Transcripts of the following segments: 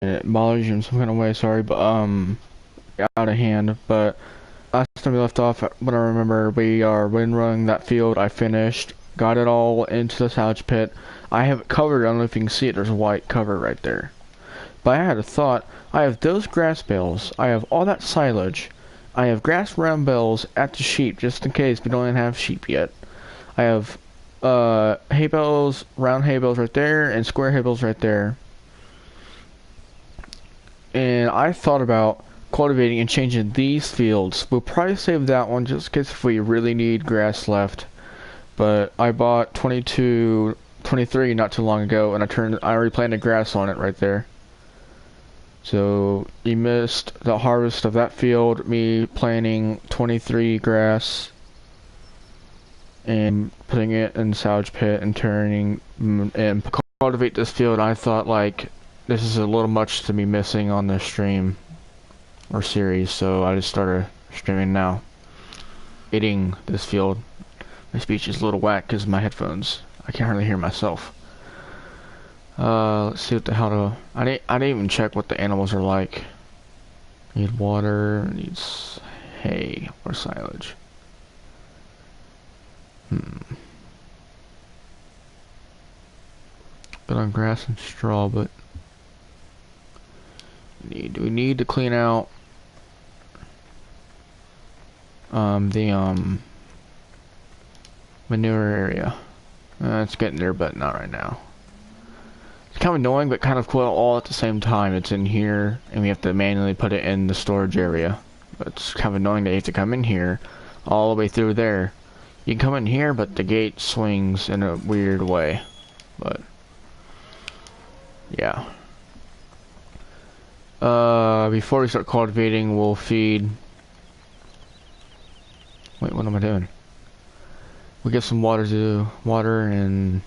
it bothers you in some kind of way, sorry, but out of hand. But last time we left off, when I remember, we are windrowing that field. I finished, got it all into the salvage pit. I have it covered. I don't know if you can see it. There's a white cover right there. But I had a thought. I have those grass bales. I have all that silage. I have grass round bales at the sheep, just in case we don't even have sheep yet. I have hay bales, round hay bales right there, and square hay bales right there. And I thought about cultivating and changing these fields. We'll probably save that one just in case if we really need grass left. But I bought 22, 23 not too long ago, and I already planted grass on it right there. So you missed the harvest of that field, me planting 23 grass and putting it in the salvage pit and turning and cultivate this field. I thought, like, this is a little much to be missing on the stream or series, so I just started streaming now. Eating this field. My speech is a little whack because of my headphones. I can't hardly hear myself. Let's see what the hell to... I didn't even check what the animals are like. Need water, needs hay or silage. Bit on grass and straw, but we need to clean out the manure area. It's getting there, but not right now. It's kind of annoying, but kind of cool all at the same time. It's in here, and we have to manually put it in the storage area. But it's kind of annoying that you have to come in here all the way through there. You can come in here, but the gate swings in a weird way. But yeah. Before we start cultivating, we'll feed... Wait, what am I doing? We'll get some water and...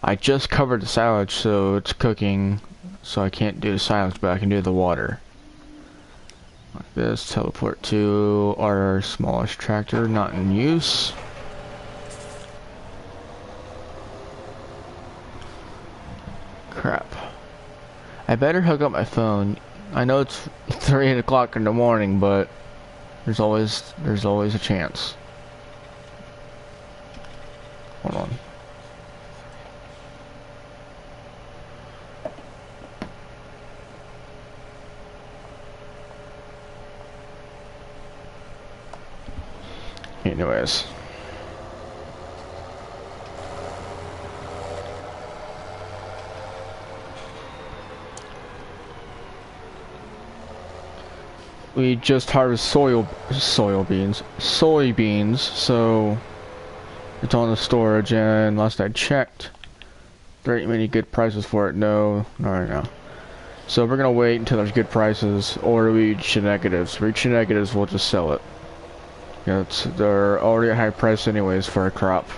I just covered the silage, so it's cooking, so I can't do the silage, but I can do the water. Like this, teleport to our smallest tractor, not in use. Crap. I better hook up my phone. I know it's 3 o'clock in the morning, but there's always a chance. Hold on. Anyways. We just harvested soybeans, so it's on the storage, and last I checked, there ain't many good prices for it. No, not right now. So we're gonna wait until there's good prices, or we reach the negatives. If we reach the negatives, we'll just sell it. Yeah, they're already at high price anyways for a crop.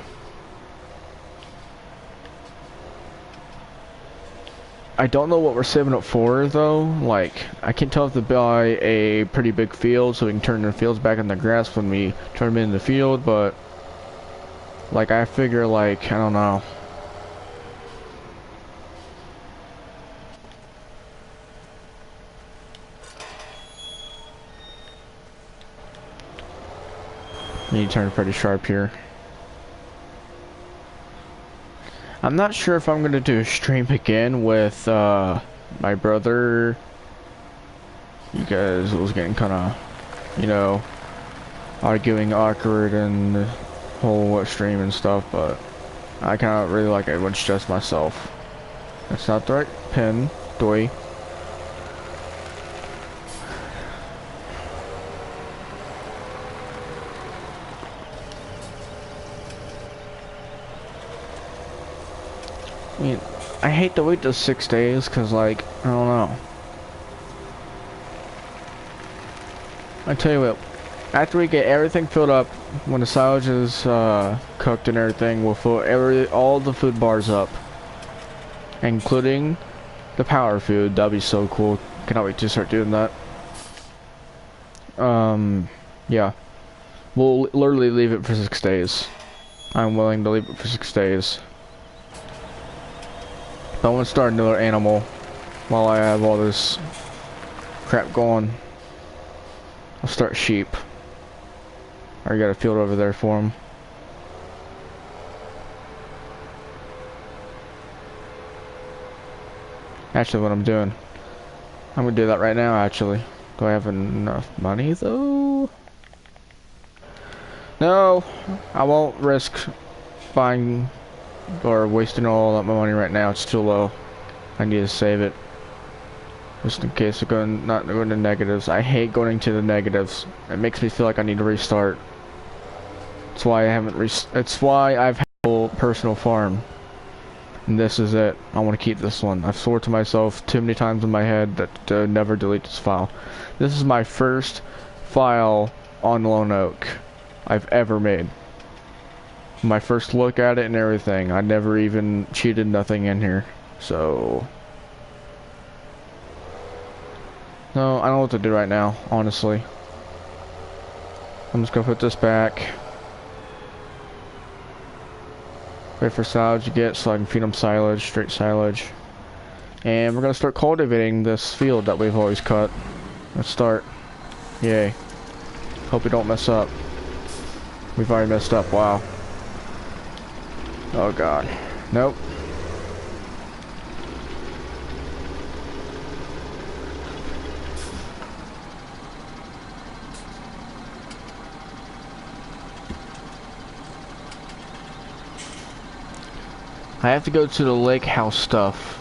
I don't know what we're saving it for though. Like, I can't tell if to buy a pretty big field so we can turn the fields back into grass when we turn them into the field, but like I figure, like, I don't know. Need to turn pretty sharp here. I'm not sure if I'm gonna do a stream again with my brother, because it was getting kind of, you know, arguing awkward and the whole stream and stuff, but I kind of really like it when it's just myself. That's not the right pin, doy. I mean, I hate to wait those 6 days, cause like, I don't know. I tell you what, after we get everything filled up, when the silage is cooked and everything, we'll fill all the food bars up, including the power food. That'd be so cool. Cannot wait to start doing that. Yeah, we'll literally leave it for 6 days. I'm willing to leave it for 6 days. I want to start another animal while I have all this crap going. I'll start sheep. I already got a field over there for them. Actually, what I'm doing, I'm gonna do that right now, actually. Do I have enough money, though? No, I won't risk buying or wasting all of my money right now. It's too low. I need to save it. Just in case I'm not going to negatives. I hate going to the negatives. It makes me feel like I need to restart. That's why I haven't it's why I've had a whole personal farm. And this is it. I want to keep this one. I've swore to myself too many times in my head that never delete this file. This is my first file on Lone Oak I've ever made. My first look at it and everything. I never even cheated nothing in here. So no, I don't know what to do right now, honestly. I'm just gonna put this back. Wait for silage to get so I can feed them silage, straight silage. And we're gonna start cultivating this field that we've always cut. Let's start. Yay. Hope we don't mess up. We've already messed up, wow. Oh god. Nope. I have to go to the lake house stuff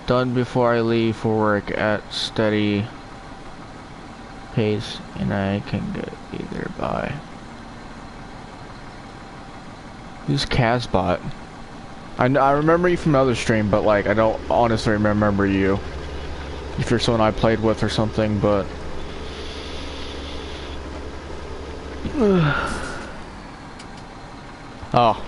done before I leave for work at steady pace, and I can get either by. Who's Casbot? I remember you from another stream, but like I don't honestly remember you. If you're someone I played with or something, but oh.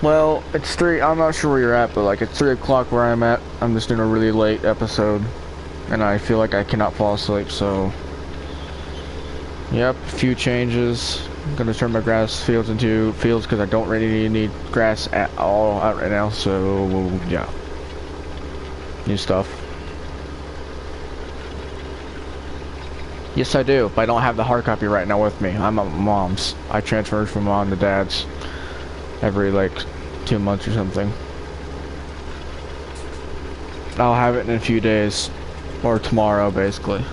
Well, it's 3, I'm not sure where you're at, but like it's 3 o'clock where I'm at. I'm just doing a really late episode, and I feel like I cannot fall asleep, so. Yep, a few changes. I'm gonna turn my grass fields into fields because I don't really need grass at all out right now, so yeah. New stuff. Yes, I do, but I don't have the hard copy right now with me. I'm at mom's. I transferred from mom to dad's every like 2 months or something. I'll have it in a few days, or tomorrow basically.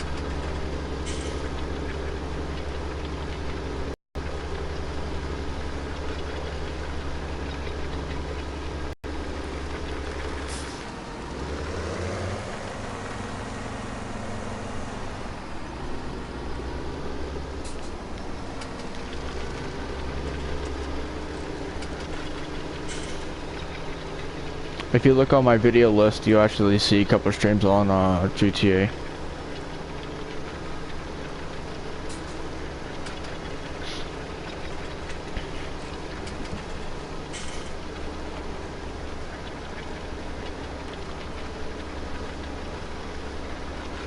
If you look on my video list, you actually see a couple of streams on GTA.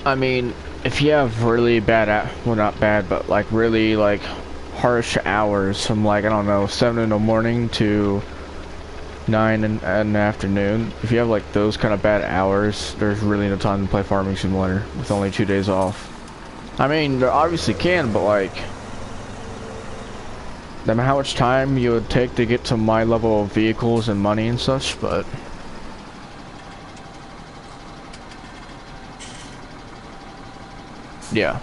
I mean, if you have really bad, well not bad, but like really like harsh hours from like, I don't know, 7 in the morning to 9 in the afternoon. If you have like those kind of bad hours, there's really no time to play Farming Simulator with only 2 days off. I mean, there obviously can, but like, no matter how much time you would take to get to my level of vehicles and money and such, but yeah.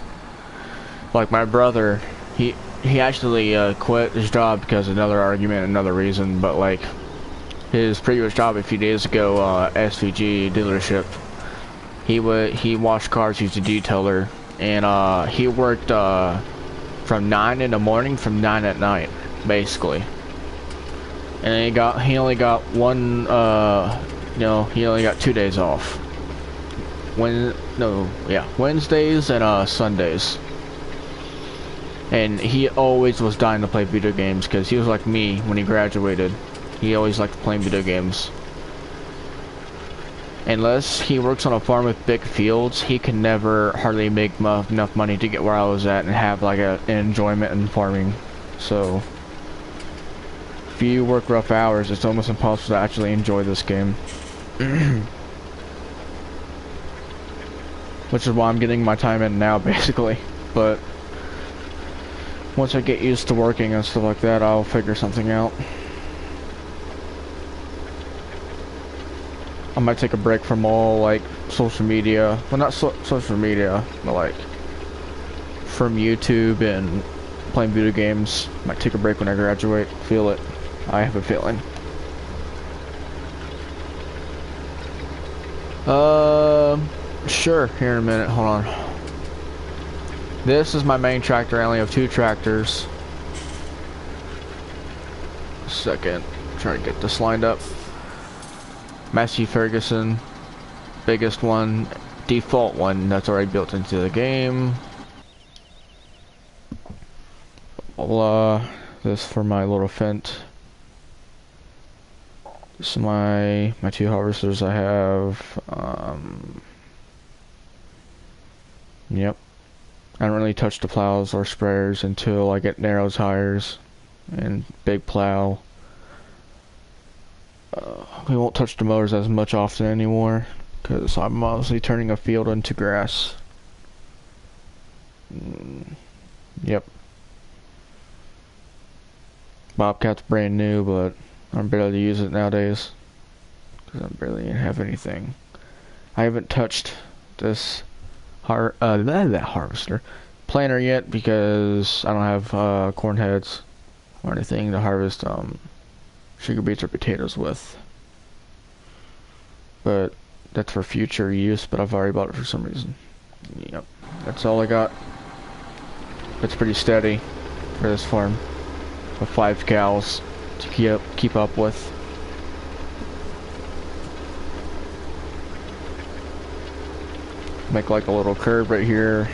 Like my brother, he actually quit his job because of another argument, another reason, but like his previous job a few days ago, SVG dealership, he washed cars, he's a detailer, and he worked from 9 in the morning from 9 at night, basically. And he only got one, you know, he only got 2 days off. Wednesdays and Sundays. And he always was dying to play video games because he was like me when he graduated. He always liked playing video games. Unless he works on a farm with big fields, he can never hardly make enough money to get where I was at and have like an enjoyment in farming. So if you work rough hours, it's almost impossible to actually enjoy this game. Which is why I'm getting my time in now, basically. But once I get used to working and stuff like that, I'll figure something out. I might take a break from all, like, social media. Well, not social media, but, like, from YouTube and playing video games. Might take a break when I graduate. Feel it. I have a feeling. Sure. Here in a minute. Hold on. This is my main tractor. I only have 2 tractors. Second. Try to get this lined up. Massey Ferguson. Biggest one. Default one that's already built into the game. This for my little Fent. This is my 2 harvesters I have. Yep. I don't really touch the plows or sprayers until I get narrow tires and big plow. We won't touch the motors as much often anymore because I'm mostly turning a field into grass. Yep. Bobcat's brand new, but I'm barely use it nowadays because I barely have anything. I haven't touched this that harvester planter yet because I don't have corn heads or anything to harvest sugar beets or potatoes with. But that's for future use, but I've already bought it for some reason. Yep, that's all I got. It's pretty steady for this farm with 5 cows to keep up with. Make like a little curve right here.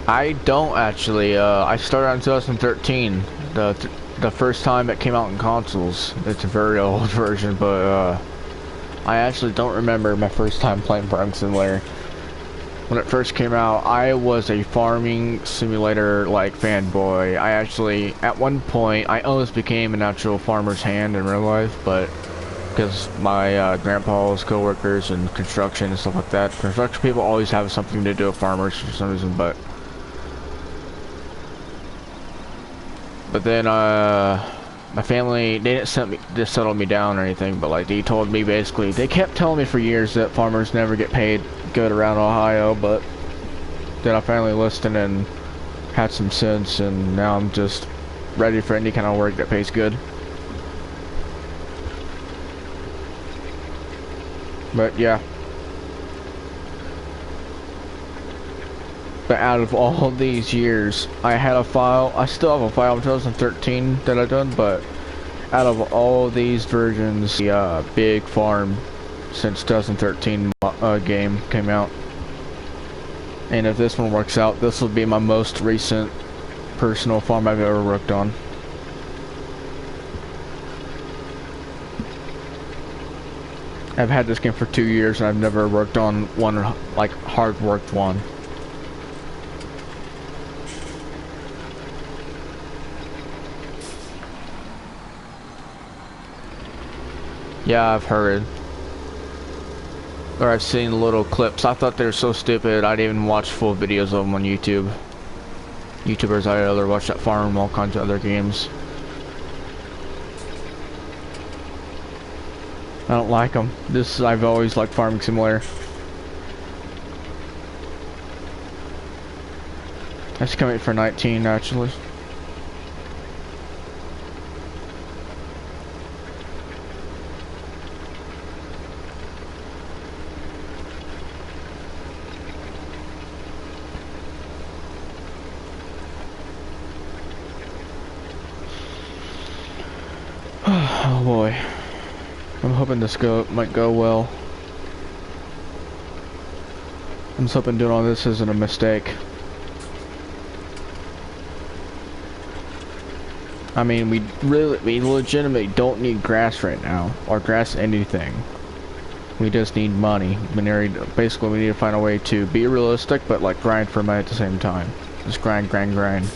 I don't actually. I started in 2013. The first time it came out in consoles. It's a very old version, but I actually don't remember my first time playing Farming Simulator. When it first came out, I was a farming simulator like fanboy. I actually, at one point, I almost became an actual farmer's hand in real life, but because my grandpa's co-workers and construction and stuff like that. Construction people always have something to do with farmers for some reason, but then my family, they didn't just settle me down or anything, but like they told me basically, they kept telling me for years that farmers never get paid good around Ohio, but then I finally listened and had some sense, and now I'm just ready for any kind of work that pays good. But yeah. But out of all these years, I had a file, I still have a file from 2013 that I've done, but out of all these versions, the big farm since 2013 game came out. And if this one works out, this will be my most recent personal farm I've ever worked on. I've had this game for 2 years and I've never worked on one, like, hard worked one. Yeah, I've heard. Or I've seen little clips. I thought they were so stupid, I'd even watch full videos of them on YouTube. YouTubers I'd rather watch that farm and all kinds of other games. I don't like them. I've always liked Farming Simulator. That's coming for 19 actually. Oh boy. I'm hoping this might go well. I'm just hoping doing all this isn't a mistake. I mean, we legitimately don't need grass right now, or grass anything. We just need money. Basically, we need to find a way to be realistic, but like grind for money at the same time. Just grind, grind, grind.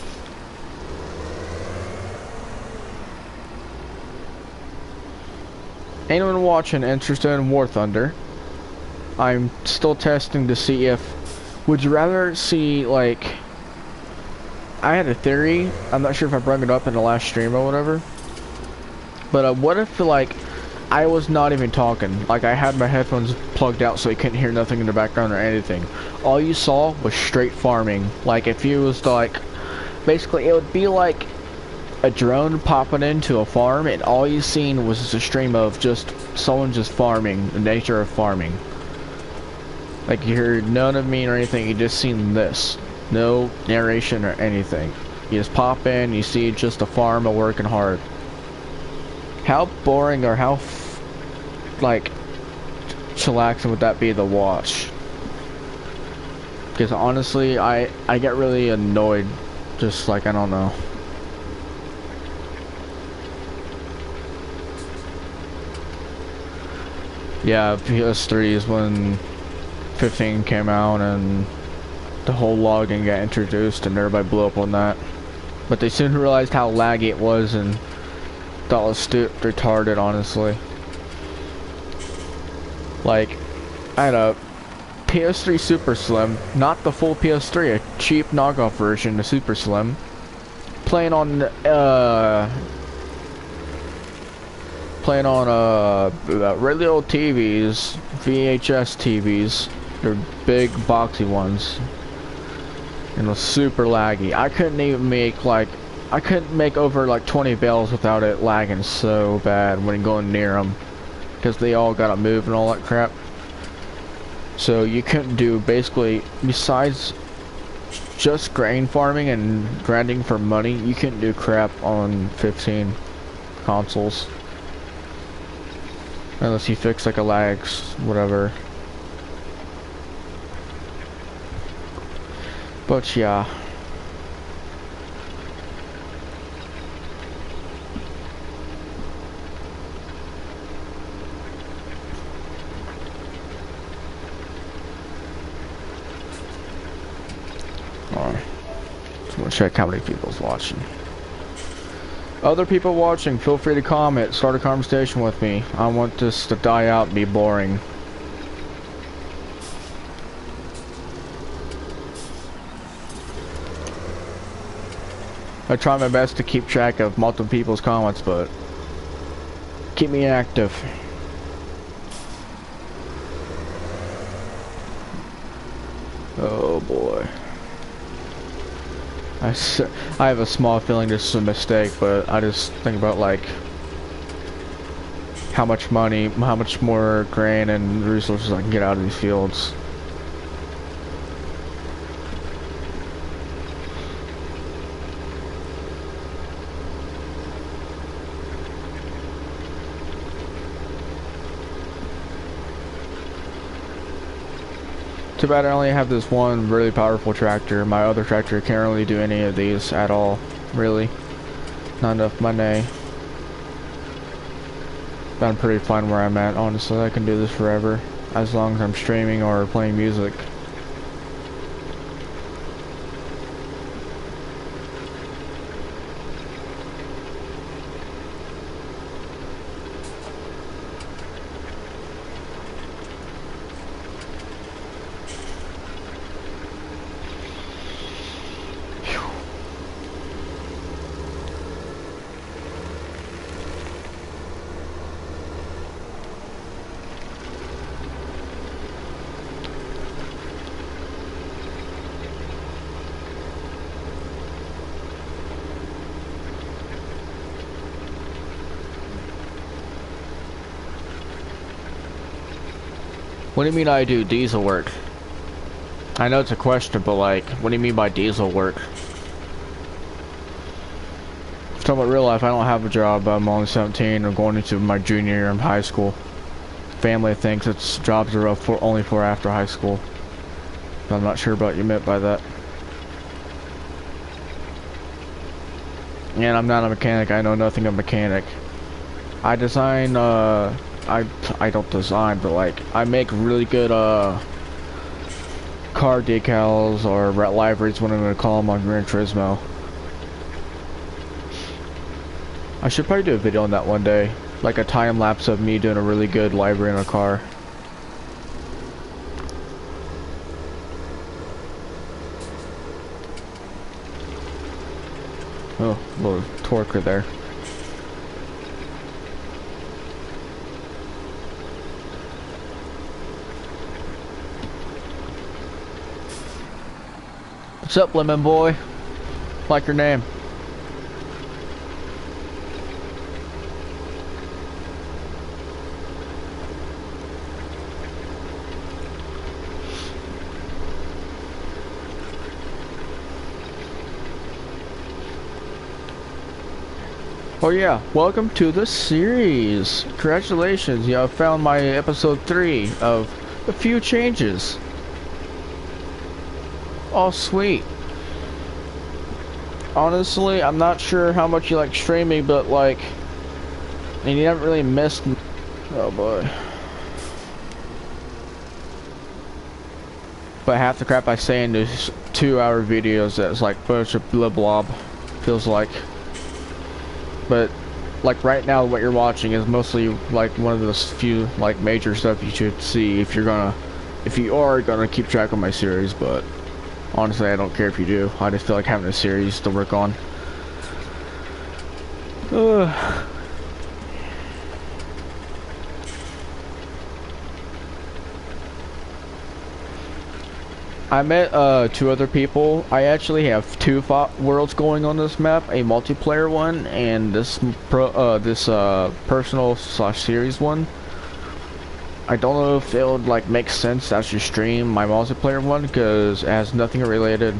Anyone watching interested in War Thunder? I'm still testing to see if, would you rather see, like, I had a theory, I'm not sure if I brought it up in the last stream or whatever, but what if, like, I was not even talking, like I had my headphones plugged out so you couldn't hear nothing in the background or anything. All you saw was straight farming. Like if you was like, basically it would be like a drone popping into a farm and all you seen was just a stream of just someone just farming, the nature of farming. Like you heard none of me or anything, you just seen this. No narration or anything. You just pop in, you see just a farm of working hard. How boring or how like chillaxing would that be to watch? Because honestly, I get really annoyed. Just like, I don't know. Yeah, PS3 is when 15 came out and the whole logging got introduced and everybody blew up on that. But they soon realized how laggy it was and thought it was retarded, honestly. Like, I had a PS3 Super Slim, not the full PS3, a cheap knockoff version, the Super Slim, playing on really old TVs, VHS TVs. They're big, boxy ones, and it was super laggy. I couldn't even make I couldn't make over like 20 bells without it lagging so bad when going near them, because they all gotta move and all that crap. So you couldn't do, basically, besides just grain farming and grinding for money, you couldn't do crap on 15 consoles. Unless you fix like a lags, whatever. But yeah. Alright. Just want to check how many people's watching. Other people watching, feel free to comment, start a conversation with me. I want this to die out and be boring. I try my best to keep track of multiple people's comments, but keep me active. Oh boy. I have a small feeling this is a mistake, but I just think about like how much money, how much more grain and resources I can get out of these fields. Too bad I only have this one really powerful tractor. My other tractor can't really do any of these at all, really. Not enough money. But I'm pretty fine where I'm at, honestly. I can do this forever, as long as I'm streaming or playing music. What do you mean I do diesel work? I know it's a question, but like, what do you mean by diesel work? If talking about real life, I don't have a job. I'm only 17 or going into my junior year of high school. Family thinks it's jobs are only for after high school. But I'm not sure about what you meant by that. And I'm not a mechanic. I know nothing of mechanic. I design, I don't design, but like, I make really good, car decals or liveries, what I'm gonna call them, on Gran Turismo. I should probably do a video on that one day. Like a time lapse of me doing a really good livery in a car. Oh, a little torque there. What's up, Lemon Boy? Like your name. Oh yeah, welcome to the series. Congratulations, you have found my episode 3 of a few changes. Oh sweet. Honestly, I'm not sure how much you like streaming, but like, and you haven't really missed. Oh boy. But half the crap I say in these 2-hour videos, that's like bunch of blah blob. Feels like. But like right now, what you're watching is mostly like one of those few like major stuff you should see if you are gonna keep track of my series. But honestly, I don't care if you do. I just feel like having a series to work on. I met 2 other people. I actually have 2 worlds going on this map, a multiplayer one and this personal / series one. I don't know if it would like make sense to actually stream my multiplayer one because it has nothing related.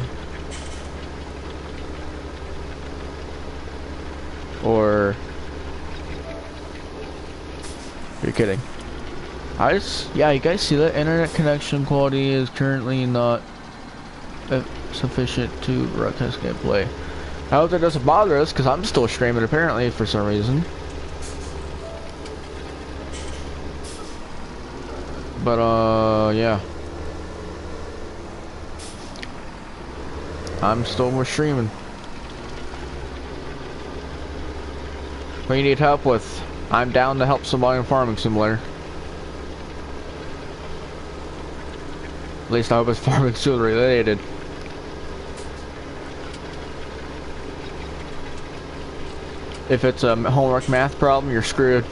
Or you're kidding. Yeah, you guys see that internet connection quality is currently not sufficient to broadcast gameplay. I hope that doesn't bother us because I'm still streaming apparently for some reason. But yeah. I'm still streaming. What you need help with? I'm down to help somebody in Farming Simulator. At least I hope it's Farming Simulator related. If it's a homework math problem, you're screwed.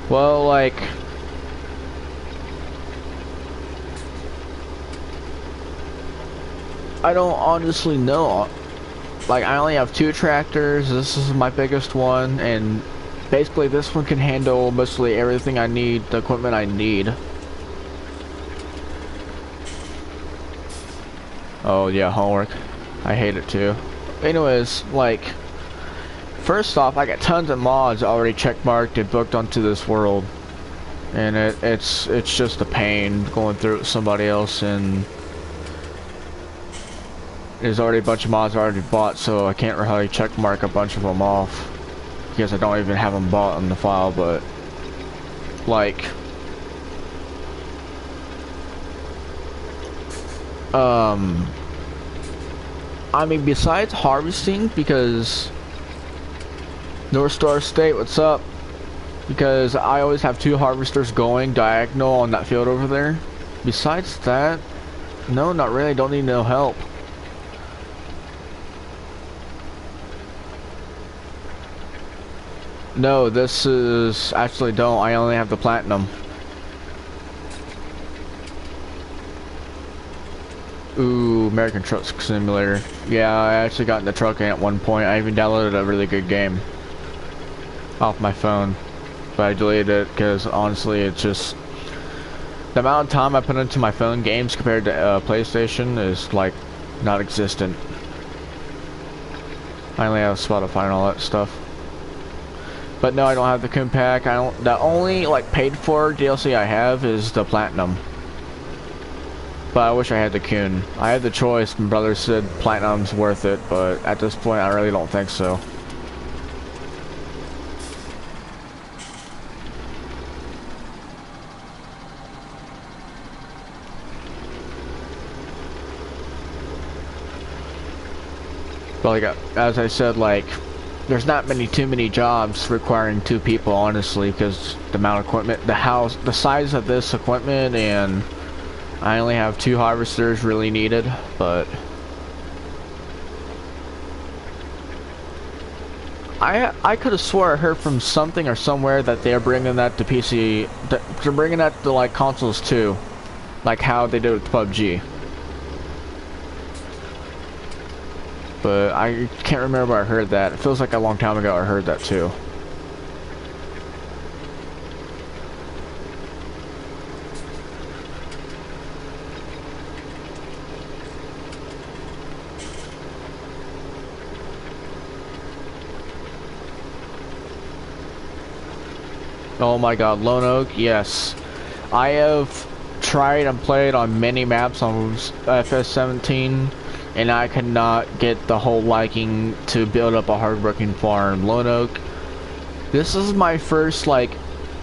Well, like, I don't honestly know. Like, I only have 2 tractors. This is my biggest one, and basically this one can handle mostly everything I need, the equipment I need. Oh yeah, homework. I hate it too. Anyways, like, first off, I got tons of mods already checkmarked and booked onto this world, and it's just a pain going through it with somebody else, and there's already a bunch of mods already bought, so I can't really checkmark a bunch of them off because I don't even have them bought on the file. But like, I mean, besides harvesting, because North Star State, what's up? Because I always have 2 harvesters going diagonal on that field over there. Besides that, no, not really. Don't need no help. No, this is actually don't. I only have the platinum. Ooh, American Truck Simulator. Yeah, I actually got in the truck at one point. I even downloaded a really good game off my phone, but I deleted it because honestly, it's just the amount of time I put into my phone games compared to PlayStation is like not existent. I only have Spotify and all that stuff. But no, I don't have the Coon Pack. I don't. The only like paid for DLC I have is the Platinum. But I wish I had the Coon. I had the choice. My brother said Platinum's worth it, but at this point, I really don't think so. But like as I said, like there's not too many jobs requiring 2 people, honestly, because the amount of equipment, the size of this equipment, and I only have 2 harvesters really needed. But I could have swore I heard from something or somewhere that they're bringing that to PC, they're bringing that to like consoles too, like how they did with PUBG. But I can't remember where I heard that. It feels like a long time ago I heard that too. Oh my god, Lone Oak, yes. I have tried and played on many maps on Fs17, and I could not get the whole liking to build up a hardworking farm. Lone Oak, this is my first, like,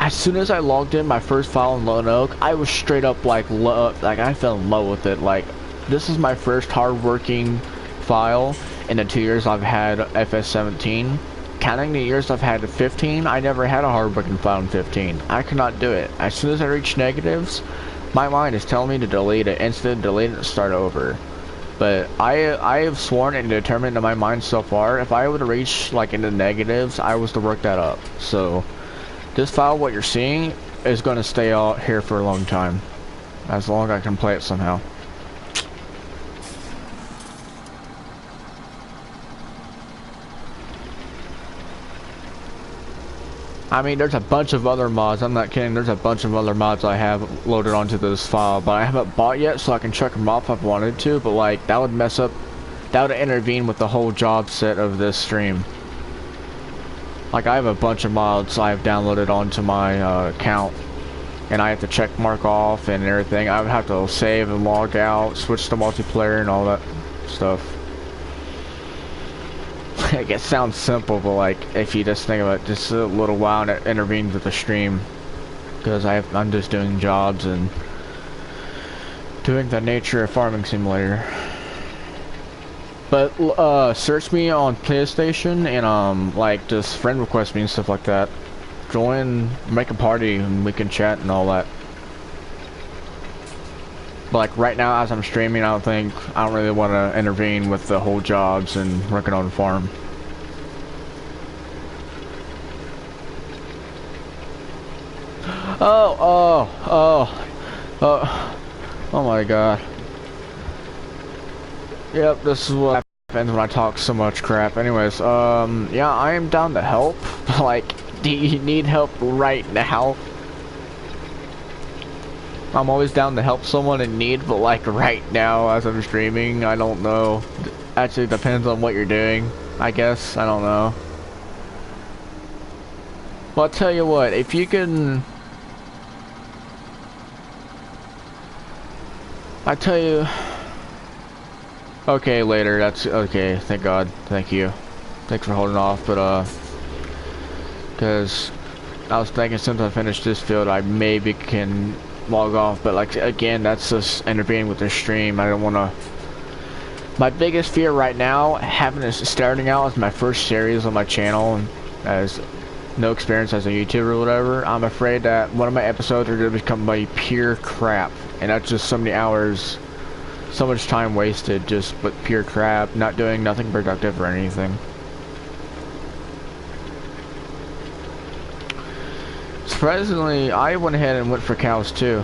as soon as I logged in my first file in Lone Oak, I was straight up like I fell in love with it. Like, this is my first hardworking file in the 2 years I've had Fs17. Counting the years I've had 15, I never had a hardworking file in 15. I could not do it. As soon as I reach negatives, my mind is telling me to delete it, instant delete it, and start over. But I have sworn and determined in my mind so far, if I would reach like into negatives, I was to work that up. So this file, what you're seeing, is going to stay out here for a long time, as long as I can play it somehow. I mean, there's a bunch of other mods, I'm not kidding, there's a bunch of other mods I have loaded onto this file, but I haven't bought yet, so I can check them off if I wanted to, but like, that would mess up, that would intervene with the whole job set of this stream. Like, I have a bunch of mods I have downloaded onto my account, and I have to check mark off and everything. I would have to save and log out, switch to multiplayer and all that stuff. Like, it sounds simple, but like, if you just think about it, just a little while and it intervenes with the stream, because I'm just doing jobs and doing the nature of farming simulator. But search me on PlayStation and like just friend request me and stuff like that. Join, make a party, and we can chat and all that. But like right now, as I'm streaming, I don't really want to intervene with the whole jobs and working on the farm. Oh my god. Yep, this is what happens when I talk so much crap. Anyways, yeah, I am down to help. Like, do you need help right now? I'm always down to help someone in need, but like right now as I'm streaming, I don't know. Actually, depends on what you're doing, I guess. I don't know. Well, I'll tell you what, if you can... I tell you... Okay, later, that's okay, thank God, thank you. Thanks for holding off, but because I was thinking since I finished this field, I maybe can log off, but like again, that's just intervening with the stream. I don't want to. My biggest fear right now, starting out as my first series on my channel, and as no experience as a YouTuber or whatever, I'm afraid that one of my episodes are going to become like pure crap, and that's just so many hours, so much time wasted just with pure crap, not doing nothing productive or anything. Surprisingly, I went ahead and went for cows too.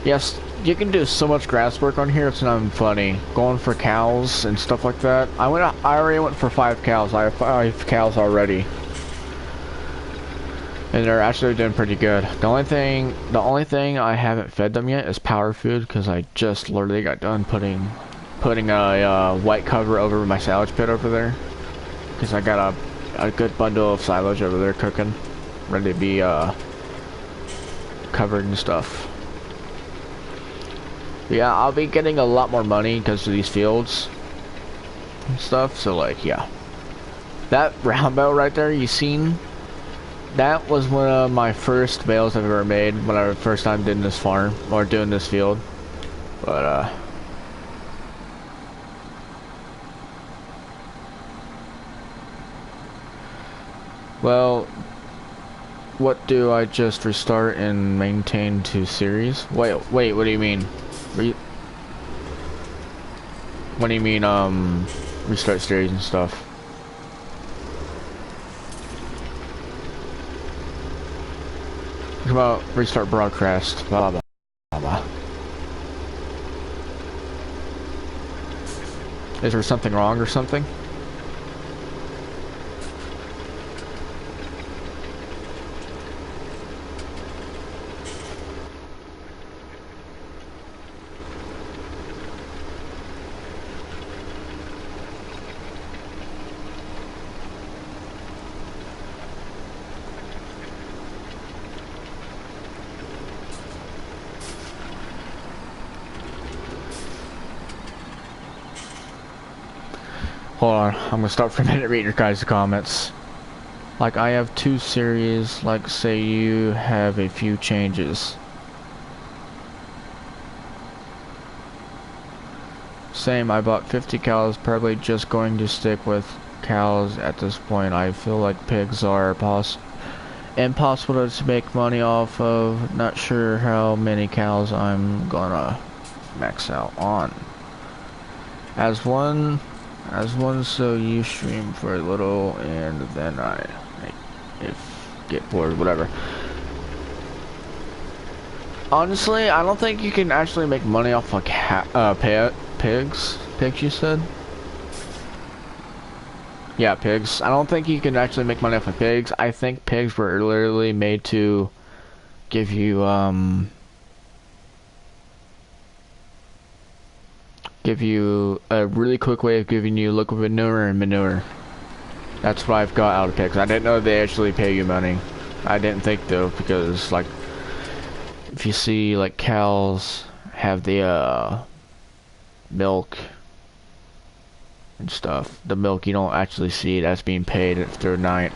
Yes, you can do so much grass work on here, it's not even funny. Going for cows and stuff like that. I already went for 5 cows. I have 5 cows already. And they're actually doing pretty good. The only thing I haven't fed them yet is power food, because I just literally got done putting a white cover over my silage pit over there. Cause I got a good bundle of silage over there cooking, ready to be covered and stuff. But yeah, I'll be getting a lot more money because of these fields and stuff. So like, yeah, that roundabout right there you seen, that was one of my first bales I've ever made when I first time doing this farm or doing this field. But well, what do I just restart and maintain to series? Wait, what do you mean? What do you mean, restart series and stuff? What about restart broadcast? Blah, blah, blah, blah. Is there something wrong or something? Hold on, I'm gonna stop for a minute reading your guys' comments. Like, I have 2 series, like, say you have a few changes. Same, I bought 50 cows, probably just going to stick with cows at this point. I feel like pigs are impossible to make money off of. Not sure how many cows I'm gonna max out on. As one, so you stream for a little and then I get bored, whatever. Honestly, I don't think you can actually make money off like pigs. Pigs, you said? Yeah, pigs. I don't think you can actually make money off of pigs. I think pigs were literally made to give you a really quick way of giving you liquid manure and manure. That's what I've got out of pigs. I didn't know they actually pay you money. I didn't think though, because like if you see like cows have the milk and stuff, the milk you don't actually see it as being paid after night.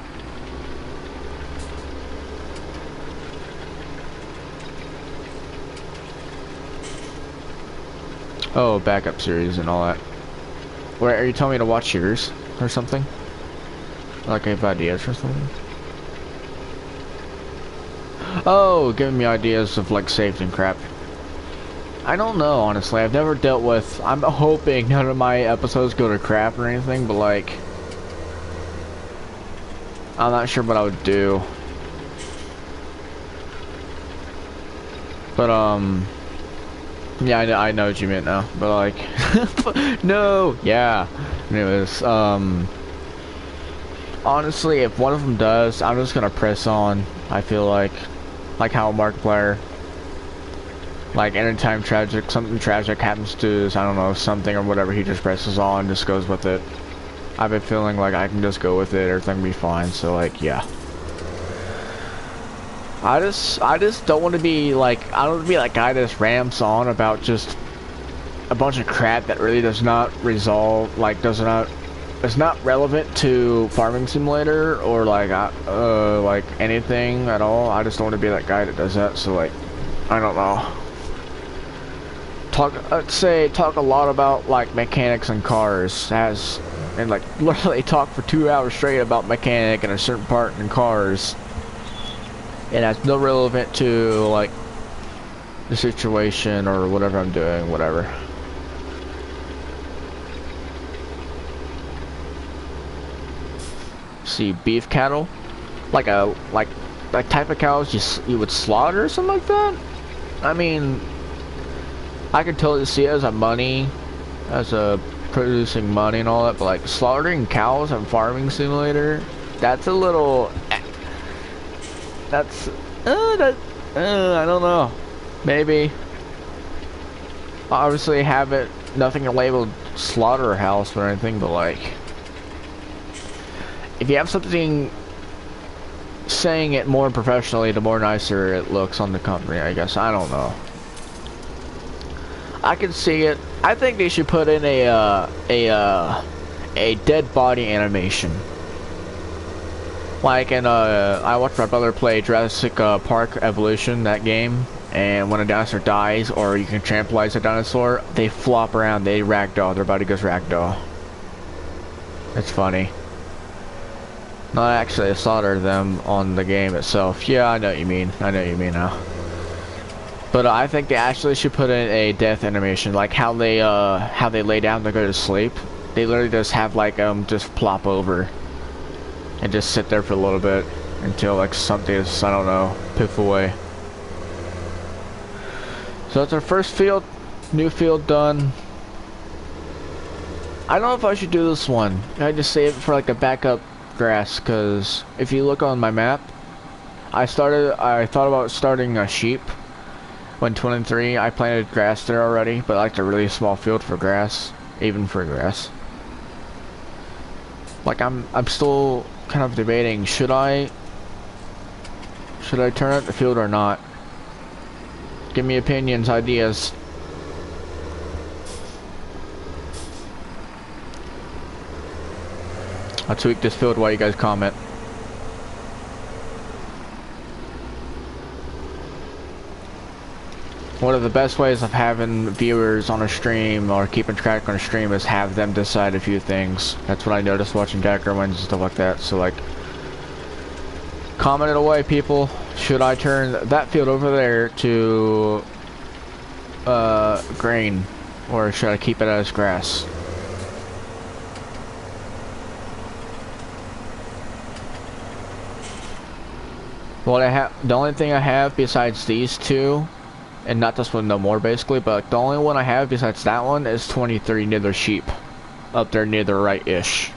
Oh, backup series and all that. Where are you telling me to watch yours or something? Like I have ideas or something? Oh, giving me ideas of like saves and crap. I don't know, honestly. I've never dealt with. I'm hoping none of my episodes go to crap or anything, but like, I'm not sure what I would do. But yeah, I know what you meant now, but like, no, yeah. Anyways, honestly, if one of them does, I'm just gonna press on. I feel like how Markiplier, like anytime something tragic happens to us, I don't know, something or whatever, he just presses on, just goes with it. I've been feeling like I can just go with it, everything will be fine. So like, yeah. I just don't want to be like, I don't want to be that guy that just ramps on about just a bunch of crap that really does not resolve, like it's not relevant to Farming Simulator or like anything at all. I just don't want to be that guy that does that. So like, I don't know. Talk a lot about like mechanics and cars and like literally talk for 2 hours straight about mechanic and a certain part in cars. And that's no relevant to like the situation or whatever I'm doing, whatever. See, beef cattle, like type of cows you would slaughter or something like that. I mean, I could totally see it as a producing money and all that, but like slaughtering cows on Farming Simulator, that's a little. That's I don't know. Maybe. Obviously, have it nothing labeled slaughterhouse or anything, but like, if you have something saying it more professionally, the more nicer it looks on the company, I guess. I don't know. I can see it. I think they should put in a dead body animation. Like in I watched my brother play Jurassic Park Evolution, that game, and when a dinosaur dies or you can tranquilize a dinosaur, they flop around, they ragdoll, their body goes ragdoll. It's funny. Not actually slaughter them on the game itself. Yeah, I know what you mean. I know what you mean now. But I think they actually should put in a death animation, like how they lay down to go to sleep. They literally just have like just plop over and just sit there for a little bit until like something is, I don't know, poof away. So that's our first field, new field done. I don't know if I should do this one. I just save it for like a backup grass, because if you look on my map, I thought about starting a sheep. When 23, I planted grass there already, but I like a really small field for grass, even for grass. Like I'm still kind of debating, should I turn out the field or not? Give me opinions, ideas. I'll tweak this field while you guys comment. One of the best ways of having viewers on a stream or keeping track on a stream is have them decide a few things. That's what I noticed watching Decker wins and stuff like that. So like, comment it away, people. Should I turn that field over there to grain, or should I keep it as grass? Well, the only thing I have besides these two, and not this one no more basically, but the only one I have besides that one is 23 near the sheep. Up there near the right-ish.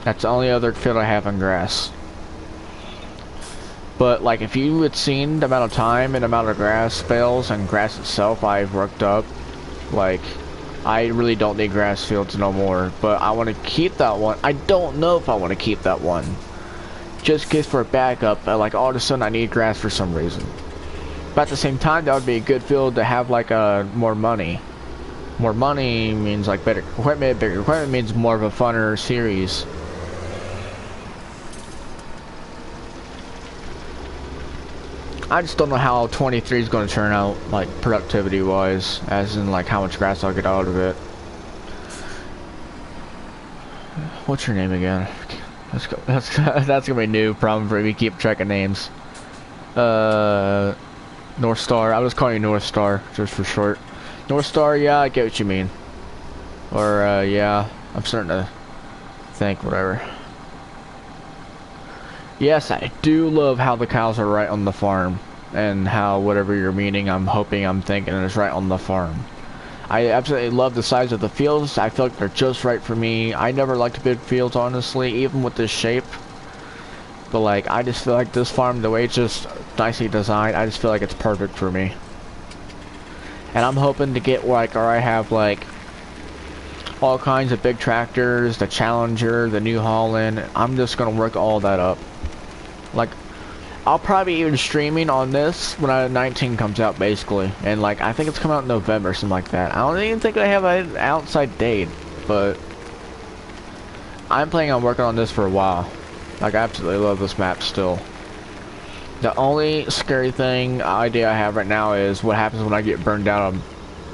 That's the only other field I have on grass. But like, if you had seen the amount of time and amount of grass spells and grass itself I've worked up, like, I really don't need grass fields no more. But I want to keep that one. I don't know if I want to keep that one. Just in case for a backup, like all of a sudden I need grass for some reason. But at the same time, that would be a good field to have like more money. More money means like better equipment. Bigger equipment means more of a funner series. I just don't know how 23 is going to turn out, like productivity wise, as in like how much grass I'll get out of it. What's your name again? Let's go. That's gonna be a new problem for me. Keep track of names. North Star. I was calling you North Star just for short. North Star. Yeah, I get what you mean. Or yeah, I'm starting to think whatever. Yes, I do love how the cows are right on the farm, and how whatever you're meaning, I'm hoping, I'm thinking is right on the farm. I absolutely love the size of the fields. I feel like they're just right for me. I never liked big fields, honestly, even with this shape. But like, I just feel like this farm, the way it's just nicely designed, I just feel like it's perfect for me. And I'm hoping to get like, or I have like all kinds of big tractors, the Challenger, the New Holland. I'm just gonna work all that up. Like, I'll probably even streaming on this when 19 comes out, basically. And like, I think it's coming out in November or something like that. I don't even think I have an outside date, but I'm planning on working on this for a while. Like, I absolutely love this map still. The only scary idea I have right now is what happens when I get burned out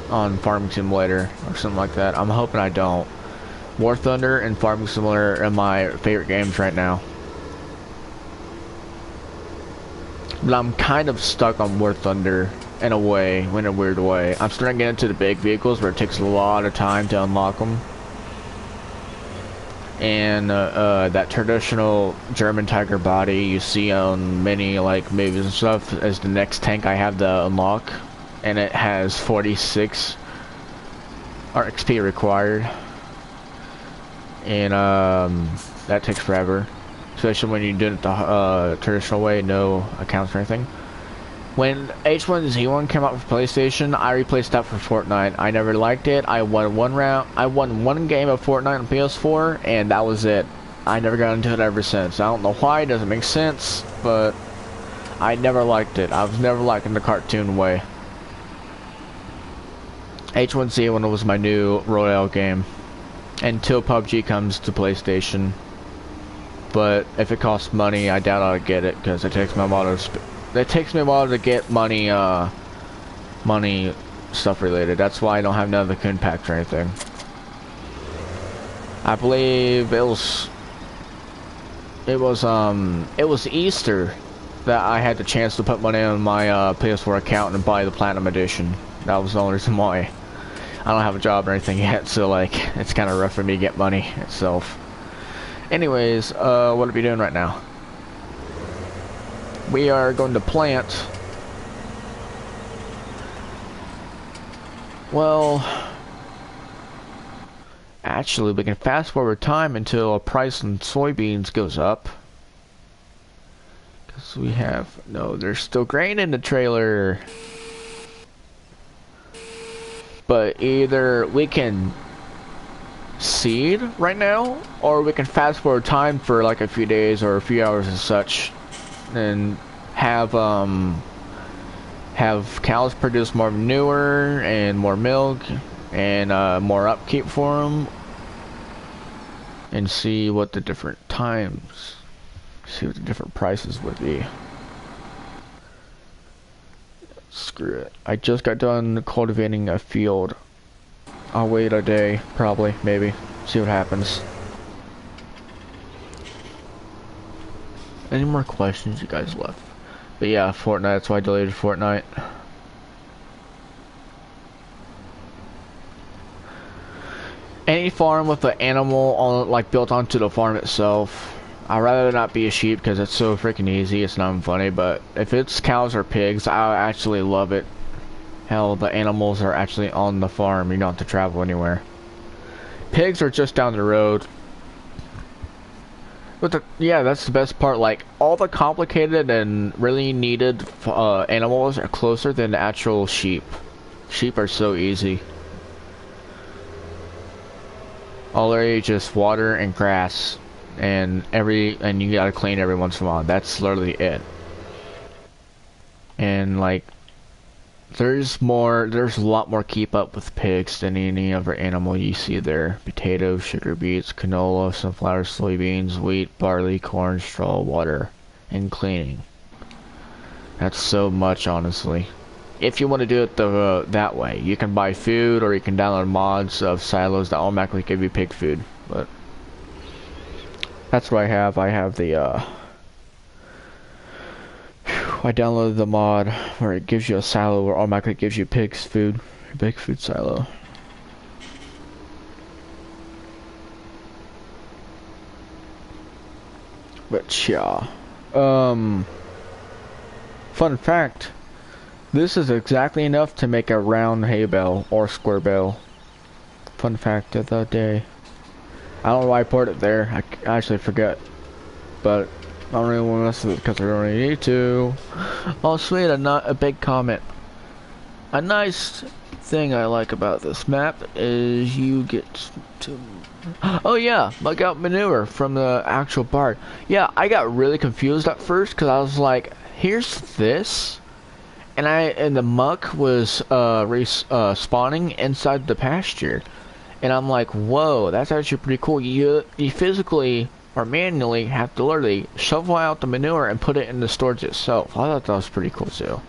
on Farming Simulator or something like that. I'm hoping I don't. War Thunder and Farming Simulator are my favorite games right now. But I'm kind of stuck on War Thunder in a way, in a weird way. I'm starting to get into the big vehicles where it takes a lot of time to unlock them. And that traditional German Tiger body you see on many like movies and stuff is the next tank I have to unlock. And it has 46 RXP required. And that takes forever. Especially when you do it the traditional way, no accounts or anything. When H1Z1 came out for PlayStation, I replaced that for Fortnite. I never liked it. I won one game of Fortnite on PS4, and that was it. I never got into it ever since. I don't know why, it doesn't make sense, but I never liked it. I was never liking the cartoon way. H1Z1 was my new Royale game. Until PUBG comes to PlayStation. But if it costs money, I doubt I'll get it, because it takes me a while to get money, money stuff related. That's why I don't have none of the coon packs or anything. I believe it was Easter that I had the chance to put money on my PS4 account and buy the Platinum Edition. That was the only reason why. I don't have a job or anything yet, so like it's kind of rough for me to get money itself. Anyways, what are we doing right now? We are going to plant. Well, actually, we can fast forward time until a price on soybeans goes up. Because we have, no, there's still grain in the trailer. But either we can seed right now, or we can fast forward time for like a few days or a few hours and such, and have cows produce more manure and more milk and more upkeep for them, and see what the different times, see what the different prices would be. Screw it. I just got done cultivating a field. I'll wait a day, probably, maybe. See what happens. Any more questions you guys left? But yeah, Fortnite, that's why I deleted Fortnite. Any farm with an animal on, like, built onto the farm itself, I'd rather not be a sheep because it's so freaking easy, it's not even funny, but if it's cows or pigs, I actually love it. Hell, the animals are actually on the farm, you don't have to travel anywhere. Pigs are just down the road. But yeah, that's the best part, like, all the complicated and really needed animals are closer than the actual sheep. Sheep are so easy. All they just water and grass. And you gotta clean every once in a while. That's literally it. And like, there's a lot more keep up with pigs than any other animal you see there. Potatoes, sugar beets, canola, sunflower, soybeans, wheat, barley, corn, straw, water, and cleaning. That's so much, honestly. If you want to do it that way, you can buy food, or you can download mods of silos that automatically give you pig food. But that's what I have. I have the, I downloaded the mod where it gives you a silo where it automatically gives you pig's food. Pig food silo. But yeah. Fun fact. This is exactly enough to make a round hay bale or square bale. Fun fact of the day. I don't know why I put it there. I actually forget. But I don't really want to mess with it because I don't really need to. Oh sweet, a big comment. A nice thing I like about this map is you get to... Oh yeah, bug out manure from the actual part. Yeah, I got really confused at first because I was like, here's this. And the muck was spawning inside the pasture. And I'm like, whoa, that's actually pretty cool. You physically or manually have to literally shovel out the manure and put it in the storage itself. I thought that was pretty cool too.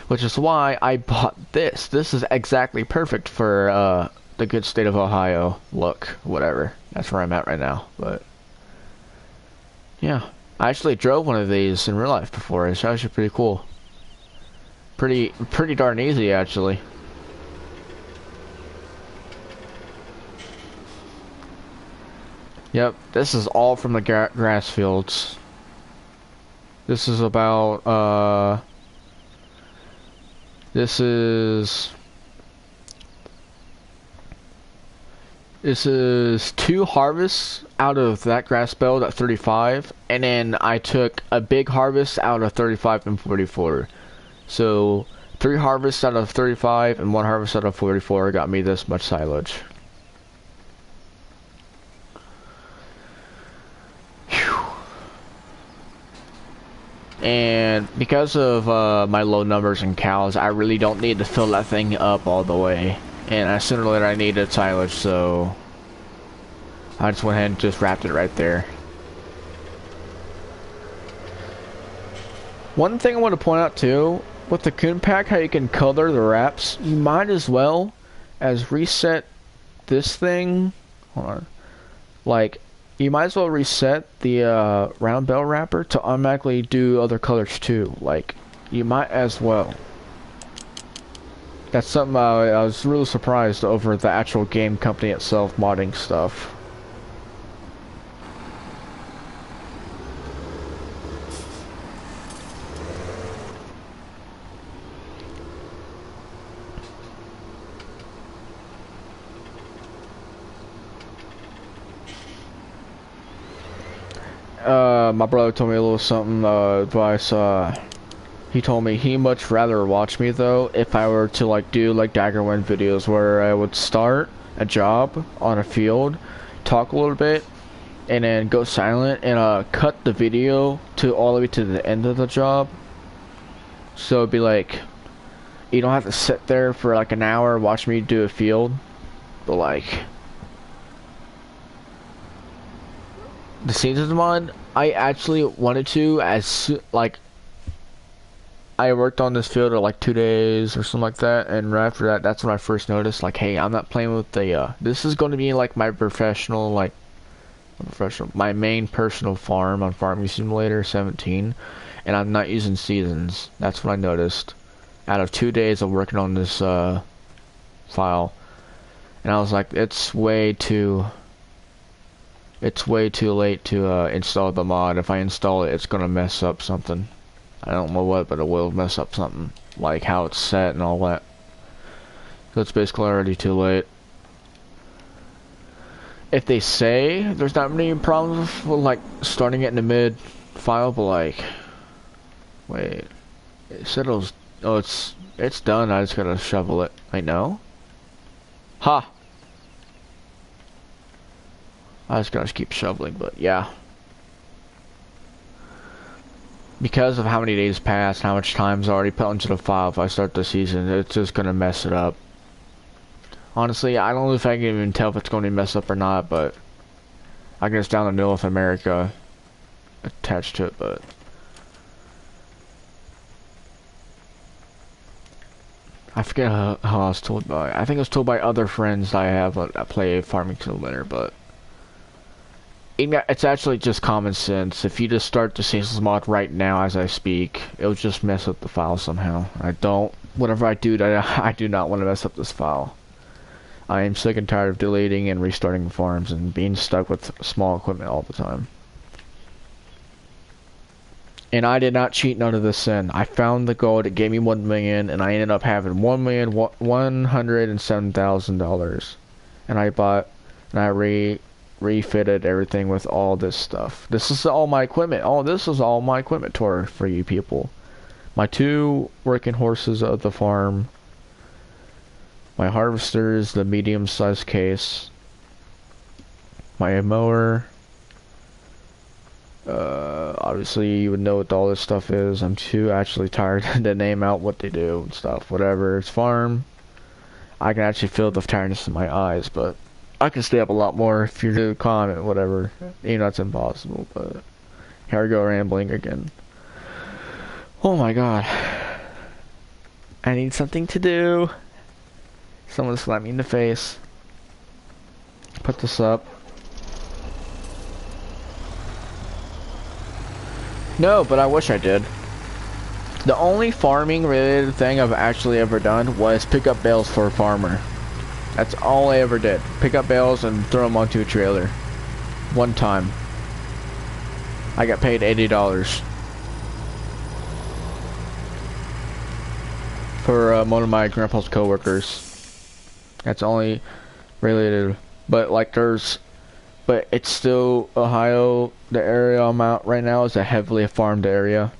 Which is why I bought this. This is exactly perfect for the good state of Ohio look, whatever. That's where I'm at right now. But yeah, I actually drove one of these in real life before. It's actually pretty cool. Pretty darn easy actually. Yep, this is all from the grass fields. This is about, this is 2 harvests out of that grass belt at 35, and then I took a big harvest out of 35 and 44. So 3 harvests out of 35 and 1 harvest out of 44 got me this much silage. And because of my low numbers in cows, I really don't need to fill that thing up all the way. And sooner or later I needed silage, so I just went ahead and just wrapped it right there. One thing I want to point out too, with the coon pack, how you can color the wraps, you might as well as reset this thing. Hold on. Like, you might as well reset the round bell wrapper to automatically do other colors too. Like, you might as well. That's something I was really surprised over the actual game company itself modding stuff. My brother told me a little something, advice, he told me he'd much rather watch me though if I were to like do like Daggerwind videos where I would start a job on a field, talk a little bit, and then go silent and cut the video to all the way to the end of the job. So it'd be like, you don't have to sit there for like an hour watch me do a field, but like the seasons mod, I actually wanted to like I worked on this field for like 2 days or something like that, and right after that, that's when I first noticed like, hey, I'm not playing with the this is going to be like my my main personal farm on Farming Simulator 17, and I'm not using seasons. That's what I noticed out of 2 days of working on this file, and I was like, it's way too late to install the mod. If I install it, it's gonna mess up something. I don't know what, but it will mess up something, like how it's set and all that. So it's basically already too late. If they say there's not many problems with like starting it in the mid file, but like, wait, it said it was, oh, it's done. I just gotta shovel it. I know. Ha! I just gotta keep shoveling, but yeah. Because of how many days passed, how much time's already put into the file, if I start the season, it's just gonna mess it up. Honestly, I don't know if I can even tell if it's gonna mess up or not, but I guess down in North America attached to it, but I forget how I was told by. I think I was told by other friends I have that play Farming Simulator, but it's actually just common sense. If you just start the seasons mod right now as I speak, it'll just mess up the file somehow. Whatever I do, I do not want to mess up this file. I am sick and tired of deleting and restarting farms and being stuck with small equipment all the time. And I did not cheat none of this in. I found the gold, it gave me 1 million, and I ended up having $1,107,000. And I bought, and I refitted everything with all this stuff. This is all my equipment. This is all my equipment tour for you people. My 2 working horses of the farm. My harvesters, the medium-sized case. My mower. Obviously you would know what all this stuff is. I'm too actually tired to name out what they do and stuff. Whatever. It's farm. I can actually feel the tiredness in my eyes, but I can stay up a lot more if you do comment, whatever. You know, that's impossible, but here I go rambling again. Oh my god. I need something to do. Someone slapped me in the face. Put this up. No, but I wish I did. The only farming related thing I've actually ever done was pick up bales for a farmer. That's all I ever did. Pick up bales and throw them onto a trailer. One time. I got paid $80 for one of my grandpa's coworkers. That's only related. But like but it's still Ohio. The area I'm at right now is a heavily farmed area.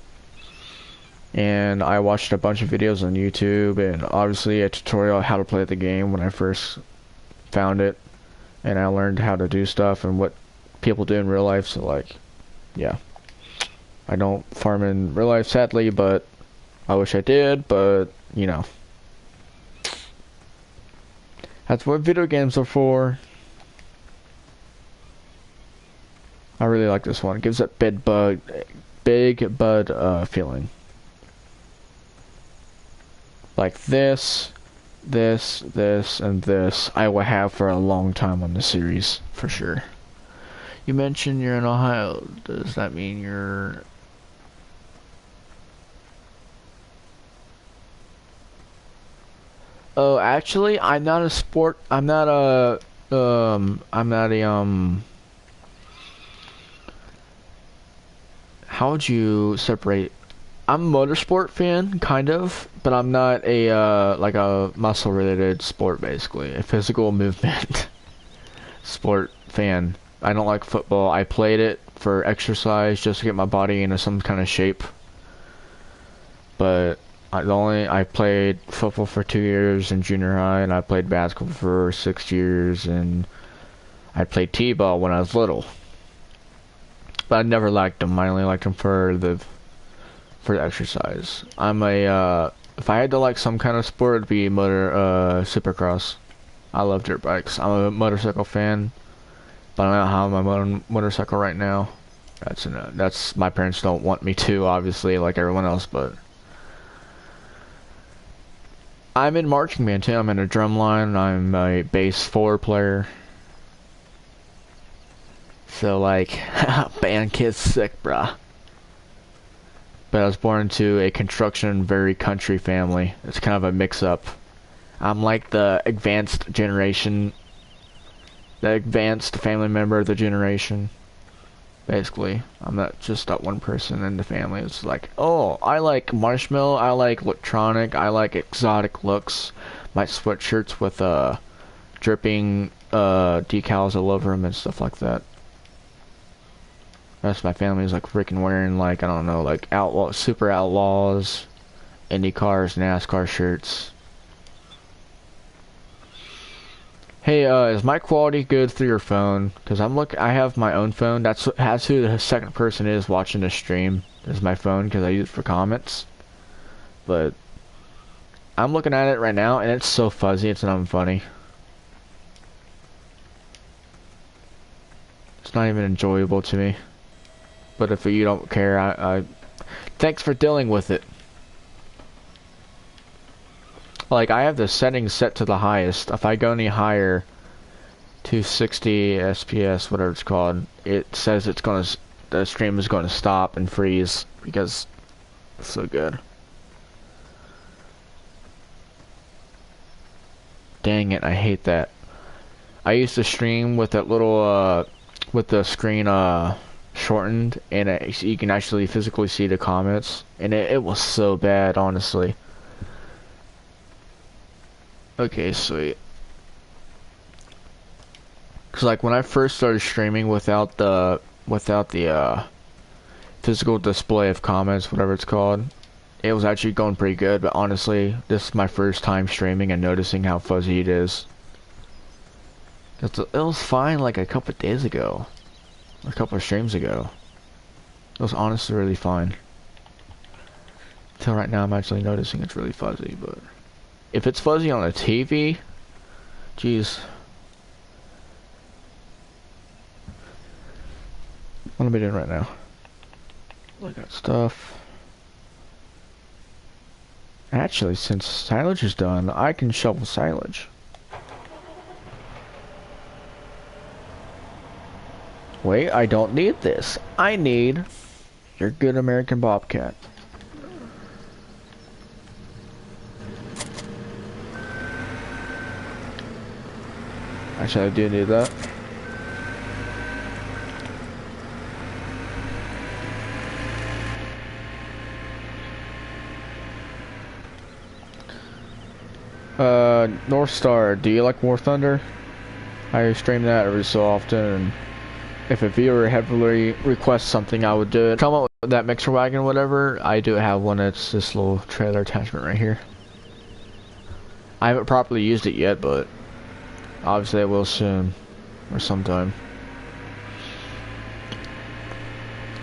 And I watched a bunch of videos on YouTube and obviously a tutorial on how to play the game when I first found it, and I learned how to do stuff and what people do in real life, so like, yeah. I don't farm in real life, sadly, but I wish I did, but, you know. That's what video games are for. I really like this one. It gives that big bud feeling. Like this, and this, I will have for a long time on the series, for sure. You mentioned you're in Ohio. Does that mean you're... Oh, actually, I'm not a sport... I'm not a... How would you separate... I'm a motorsport fan, kind of, but I'm not a, like a muscle-related sport, basically. A physical movement sport fan. I don't like football. I played it for exercise, just to get my body into some kind of shape. But I played football for 2 years in junior high, and I played basketball for 6 years, and I played t-ball when I was little. But I never liked them. I only liked them for the exercise. I'm a if I had to like some kind of sport, it'd be supercross. I love dirt bikes. I'm a motorcycle fan, but I don't have my own motorcycle right now. That's my parents don't want me to, obviously, like everyone else, but I'm in marching band too. I'm in a drum line. I'm a bass 4 player. So like, band kid's sick, bruh. But I was born into a construction, very country family. It's kind of a mix-up. I'm like the advanced generation, the advanced family member of the generation. Basically, I'm not just that one person in the family. It's like, oh, I like marshmallow, I like electronic, I like exotic looks. My sweatshirts with dripping decals all over them and stuff like that. The rest of my family is like freaking wearing like, I don't know, like super outlaws, Indy cars, NASCAR shirts. Hey, is my quality good through your phone? Cause I have my own phone. That's who the second person is watching the stream. Is my phone, cause I use it for comments. But I'm looking at it right now, and it's so fuzzy. It's not even funny. It's not even enjoyable to me. But if you don't care, I thanks for dealing with it. Like, I have the settings set to the highest. If I go any higher, 260 SPS, whatever it's called, it says the stream is gonna stop and freeze because it's so good. Dang it, I hate that. I used to stream with that little, with the screen, shortened, and you can actually physically see the comments, and it was so bad, honestly. Okay, sweet. Cause like when I first started streaming without the physical display of comments, whatever it's called, it was actually going pretty good. But honestly, this is my first time streaming and noticing how fuzzy it is. It was fine like a couple of days ago. A couple of streams ago. It was honestly really fine. Until right now I'm actually noticing it's really fuzzy, but if it's fuzzy on a TV, jeez. What am I doing right now? Look at stuff. Actually, since silage is done, I can shovel silage. Wait, I don't need this. I need your good American Bobcat. Actually, I do need that. North Star, do you like War Thunder? I stream that every so often, and if a viewer heavily requests something, I would do it. Come up with that mixer wagon, whatever. I do have one. It's this little trailer attachment right here. I haven't properly used it yet, but obviously I will soon, or sometime.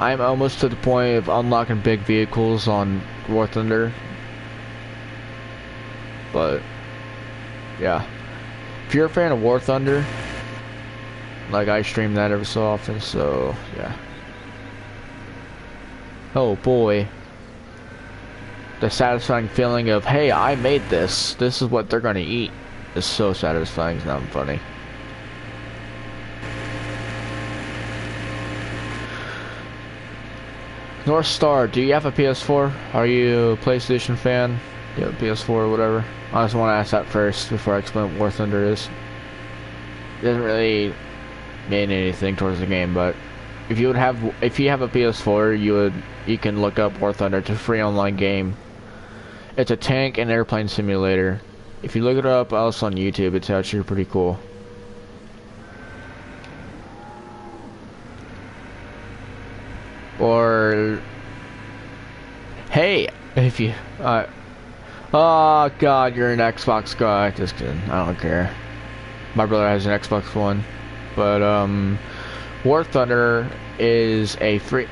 I'm almost to the point of unlocking big vehicles on War Thunder. But yeah, if you're a fan of War Thunder, like I stream that every so often, so yeah. Oh boy, the satisfying feeling of, hey, I made this. This is what they're gonna eat. Is so satisfying. It's not funny. North Star, do you have a PS4? Are you a PlayStation fan? Do you have a PS4 or whatever? I just want to ask that first before I explain what War Thunder is. It doesn't really mean anything towards the game, but if you have a PS4, you can look up War Thunder. It's a free online game. It's a tank and airplane simulator. If you look it up also on YouTube, it's actually pretty cool. Or hey, if you oh god, you're an Xbox guy. Just kidding. I don't care. My brother has an Xbox One, but War Thunder is a free.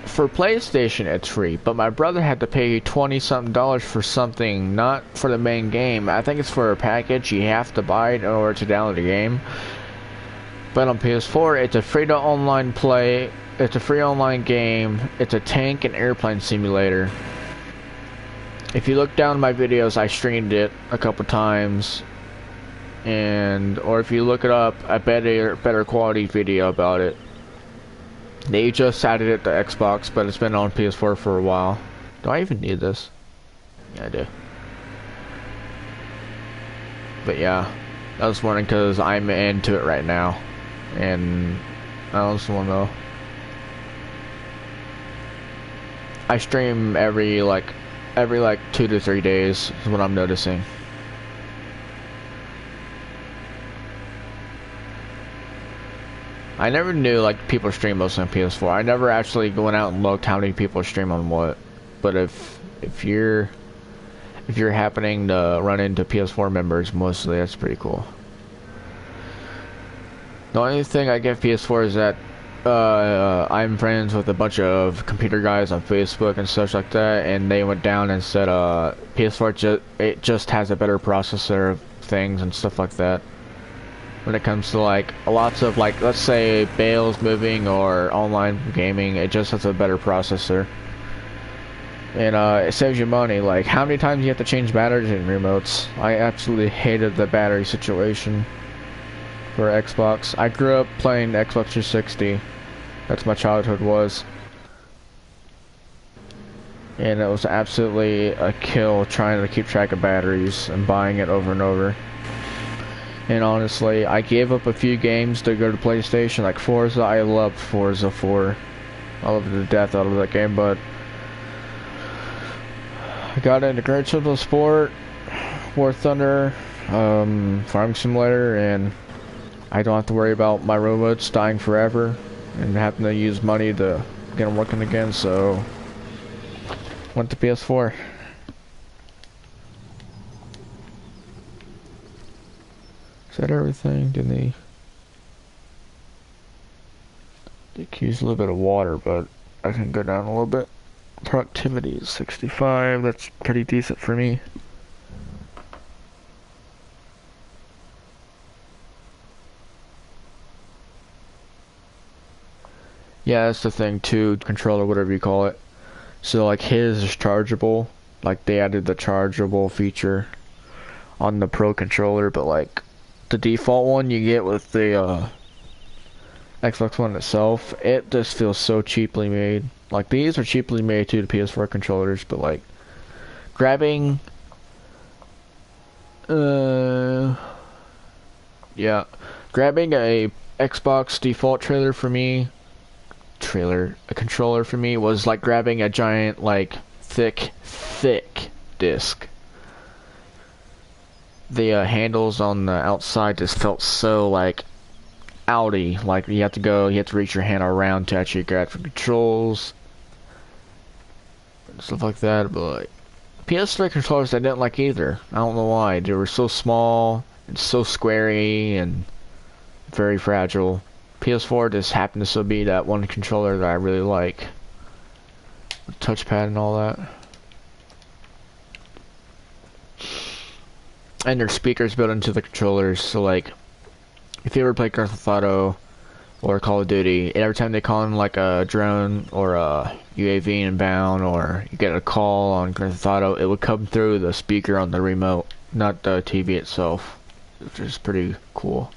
For PlayStation, it's free, but my brother had to pay $20-something for something, not for the main game. I think it's for a package you have to buy it in order to download the game. But on PS4, it's a free-to-online play. It's a free online game. It's a tank and airplane simulator. If you look down my videos, I streamed it a couple times, or if you look it up, a better quality video about it. They just added it to Xbox, but it's been on PS4 for a while. Do I even need this? Yeah, I do. But yeah, I was wondering because I'm into it right now, and I just want to know. I stream every 2 to 3 days is what I'm noticing. I never knew like people stream mostly on PS4. I never actually went out and looked how many people stream on what. But if you're happening to run into PS4 members, mostly that's pretty cool. The only thing I give PS4 is that I'm friends with a bunch of computer guys on Facebook and such like that, and they went down and said PS4 it just has a better processor of things and stuff like that. When it comes to like lots of like, let's say bales moving or online gaming, it just has a better processor, and it saves you money. Like, how many times you have to change batteries in remotes? I absolutely hated the battery situation for Xbox. I grew up playing Xbox 360. That's my childhood was. And it was absolutely a kill trying to keep track of batteries and buying it over and over. And honestly, I gave up a few games to go to PlayStation, like Forza. I loved Forza 4. I loved it to death out of that game, but I got into Great Simple Sport, War Thunder, Farming Simulator, and I don't have to worry about my robots dying forever and having to use money to get them working again, so went to PS4. Is that everything? Did they use a little bit of water, but I can go down a little bit. Productivity is 65. That's pretty decent for me. Yeah, that's the thing too, controller, whatever you call it. So like his is chargeable. Like they added the chargeable feature on the Pro controller, but like the default one you get with the Xbox One itself, it just feels so cheaply made. Like these are cheaply made too, the PS4 controllers, but like grabbing grabbing a Xbox default a controller for me was like grabbing a giant, like thick disc. The handles on the outside just felt so like outy, like you have to reach your hand around to actually grab the controls and stuff like that. But like PS3 controllers I didn't like either. I don't know why. They were so small and so squarey and very fragile. PS4 just happens to be that one controller that I really like. The touchpad and all that. And there's speakers built into the controllers, so like, if you ever play Grand Theft Auto or Call of Duty, every time they call in like a drone or a UAV inbound, or you get a call on Grand Theft Auto, it would come through the speaker on the remote, not the TV itself, which is pretty cool.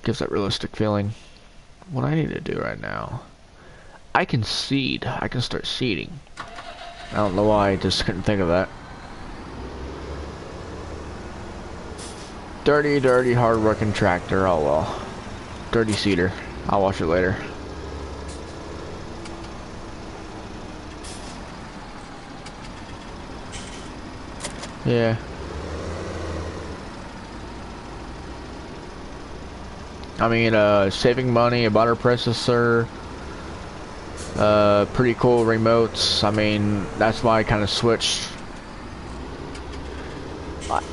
Gives that realistic feeling. What I need to do right now, I can seed. I can start seeding. I don't know why, I just couldn't think of that. Dirty, hard-working tractor. Oh well. Dirty seeder. I'll watch it later. Yeah. I mean, saving money, a better processor, pretty cool remotes. I mean, that's why I kind of switched.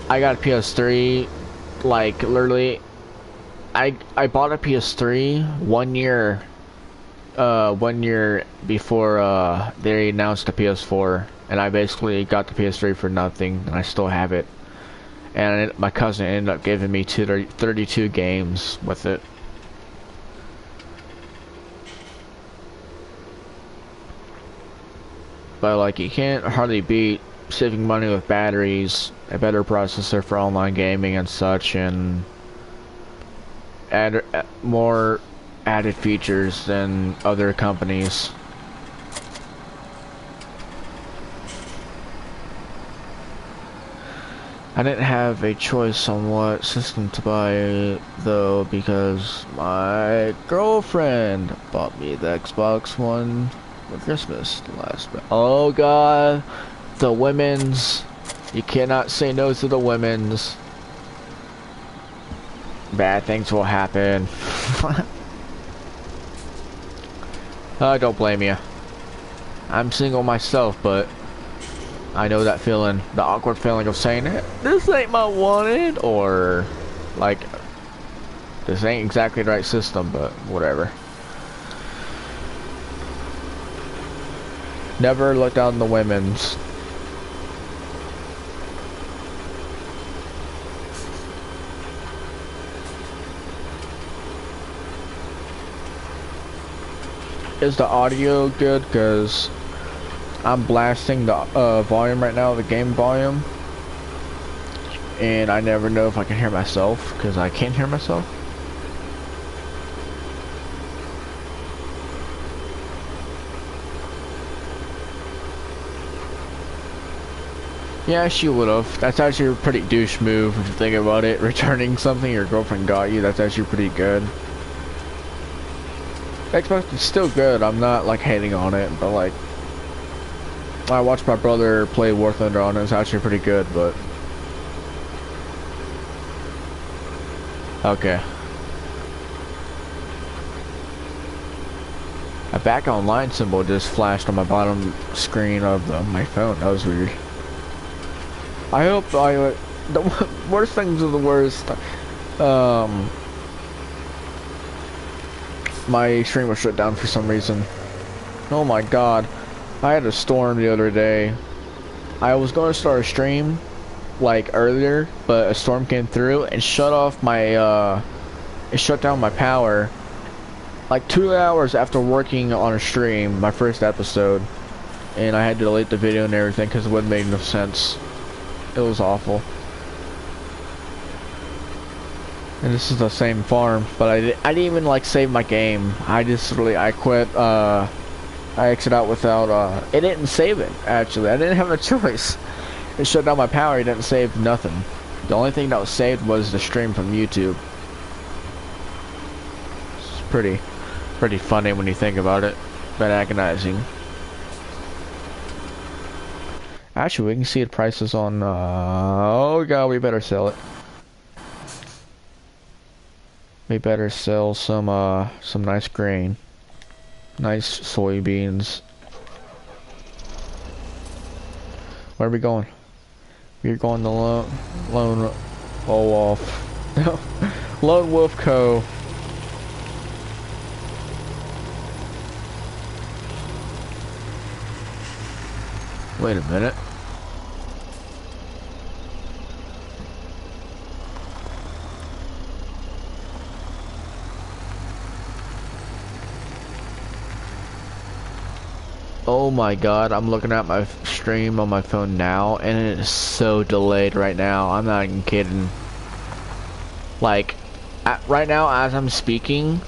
I got a PS3, like, literally, I bought a PS3 1 year before, they announced the PS4, and I basically got the PS3 for nothing, and I still have it. And my cousin ended up giving me 32 games with it. But like, you can't hardly beat saving money with batteries, a better processor for online gaming and such, and more added features than other companies. I didn't have a choice on what system to buy though, because my girlfriend bought me the Xbox One for Christmas last month. Oh god, the women's. You cannot say no to the women's. Bad things will happen. I don't blame you. I'm single myself, but I know that feeling, the awkward feeling of saying, this ain't my wanted, or like, this ain't exactly the right system, but whatever. Never look down the women's. Is the audio good? Because I'm blasting the volume right now, the game volume, and I never know if I can hear myself, because I can't hear myself. Yeah, she would've. That's actually a pretty douche move if you think about it. Returning something your girlfriend got you, that's actually pretty good. Xbox is still good, I'm not like hating on it, but like, I watched my brother play War Thunder on it, it's actually pretty good, but okay. A back online symbol just flashed on my bottom screen of my phone. That was weird. I hope the worst things are the worst. My stream was shut down for some reason. Oh my god. I had a storm the other day. I was going to start a stream like earlier, but a storm came through and shut off my it shut down my power like 2 hours after working on a stream, my first episode, and I had to delete the video and everything because it wouldn't make no sense. It was awful. And this is the same farm, but I didn't even like save my game. I just really, I quit, I exit out without, it didn't save it, actually. I didn't have a choice. It shut down my power, it didn't save nothing. The only thing that was saved was the stream from YouTube. It's pretty funny when you think about it, but agonizing. Actually, we can see the prices on, oh god, we better sell it. We better sell some nice grain. Nice soybeans. Where are we going? We're going to Lone Wolf. Lone Wolf Co. Wait a minute. Oh my god, I'm looking at my stream on my phone now, and it is so delayed right now. I'm not even kidding. Like, right now, as I'm speaking,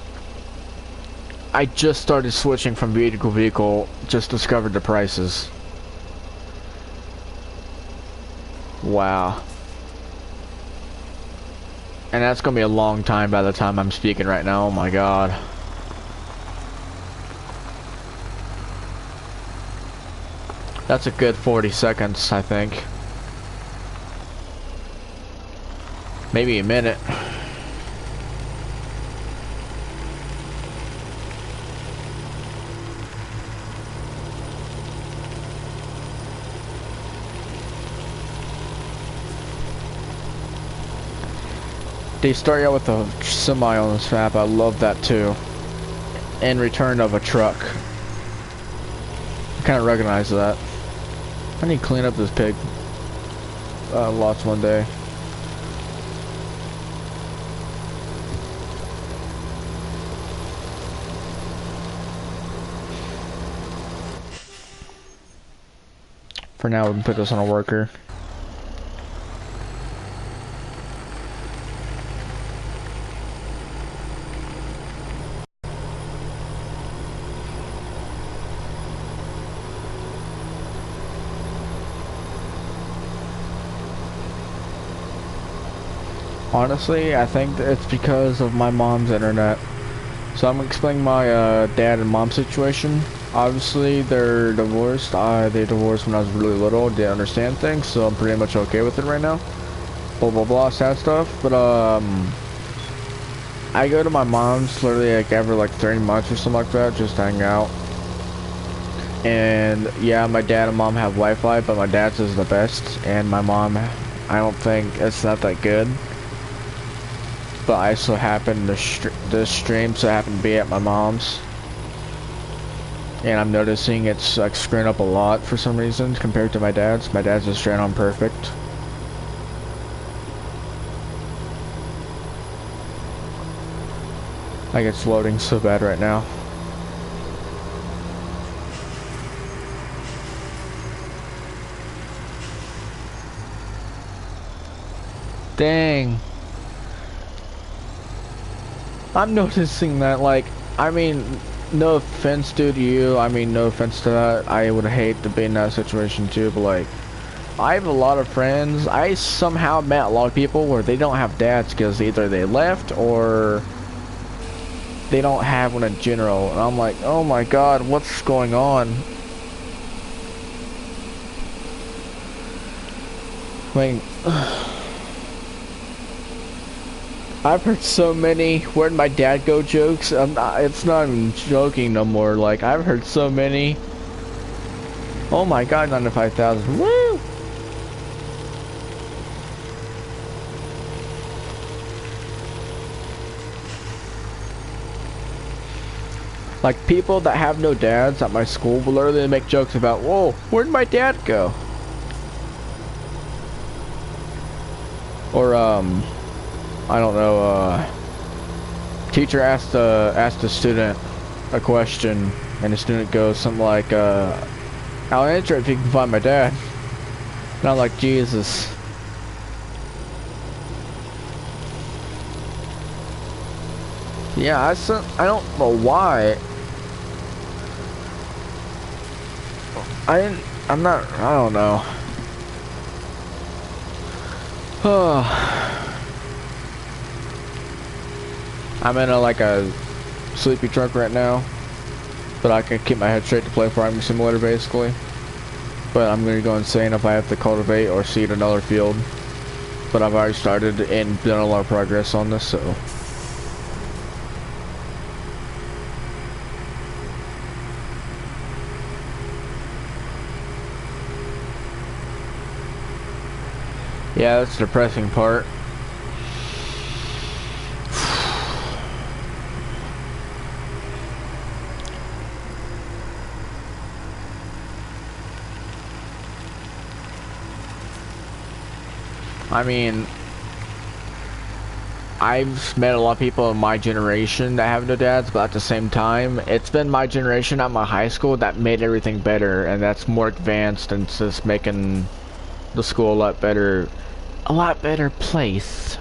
I just started switching from vehicle to vehicle, just discovered the prices. Wow. And that's gonna be a long time by the time I'm speaking right now, oh my god. That's a good 40 seconds, I think. Maybe a minute. They start out with a semi on this map, I love that too. In return of a truck. I kinda recognize that. I need to clean up this pig lots one day. For now, we can put this on a worker. Honestly, I think it's because of my mom's internet. So I'm explaining my dad and mom situation. Obviously, they're divorced. They divorced when I was really little. Didn't understand things, so I'm pretty much okay with it right now. Blah blah blah, sad stuff. But I go to my mom's literally like every like 3 months or something like that, just to hang out. And yeah, my dad and mom have Wi-Fi, but my dad's is the best, and my mom, I don't think it's not that good. But I so happen to this stream so happen to be at my mom's, and I'm noticing it's like screwing up a lot for some reason compared to my dad's. My dad's is straight on perfect. Like it's loading so bad right now. Dang. I'm noticing that, like, I mean, no offense to you, I mean, no offense to that, I would hate to be in that situation too, but like, I have a lot of friends, I somehow met a lot of people where they don't have dads because either they left or they don't have one in general, and I'm like, oh my god, what's going on? I mean, I've heard so many "where'd my dad go" jokes. It's not even joking no more. Like, I've heard so many. Oh my god, 95,000. Woo! Like, people that have no dads at my school will literally make jokes about, whoa, where'd my dad go? Or, I don't know, teacher asked a student a question, and the student goes something like, I'll answer it if you can find my dad. And I'm like, Jesus. Yeah, I don't know why. I don't know. I'm in like a sleepy truck right now, but I can keep my head straight to play Farming Simulator basically. But I'm gonna go insane if I have to cultivate or seed another field. But I've already started and done a lot of progress on this, so. Yeah, that's the depressing part. I mean, I've met a lot of people in my generation that have no dads, but at the same time, it's been my generation at my high school that made everything better, and that's more advanced and just making the school a lot better place.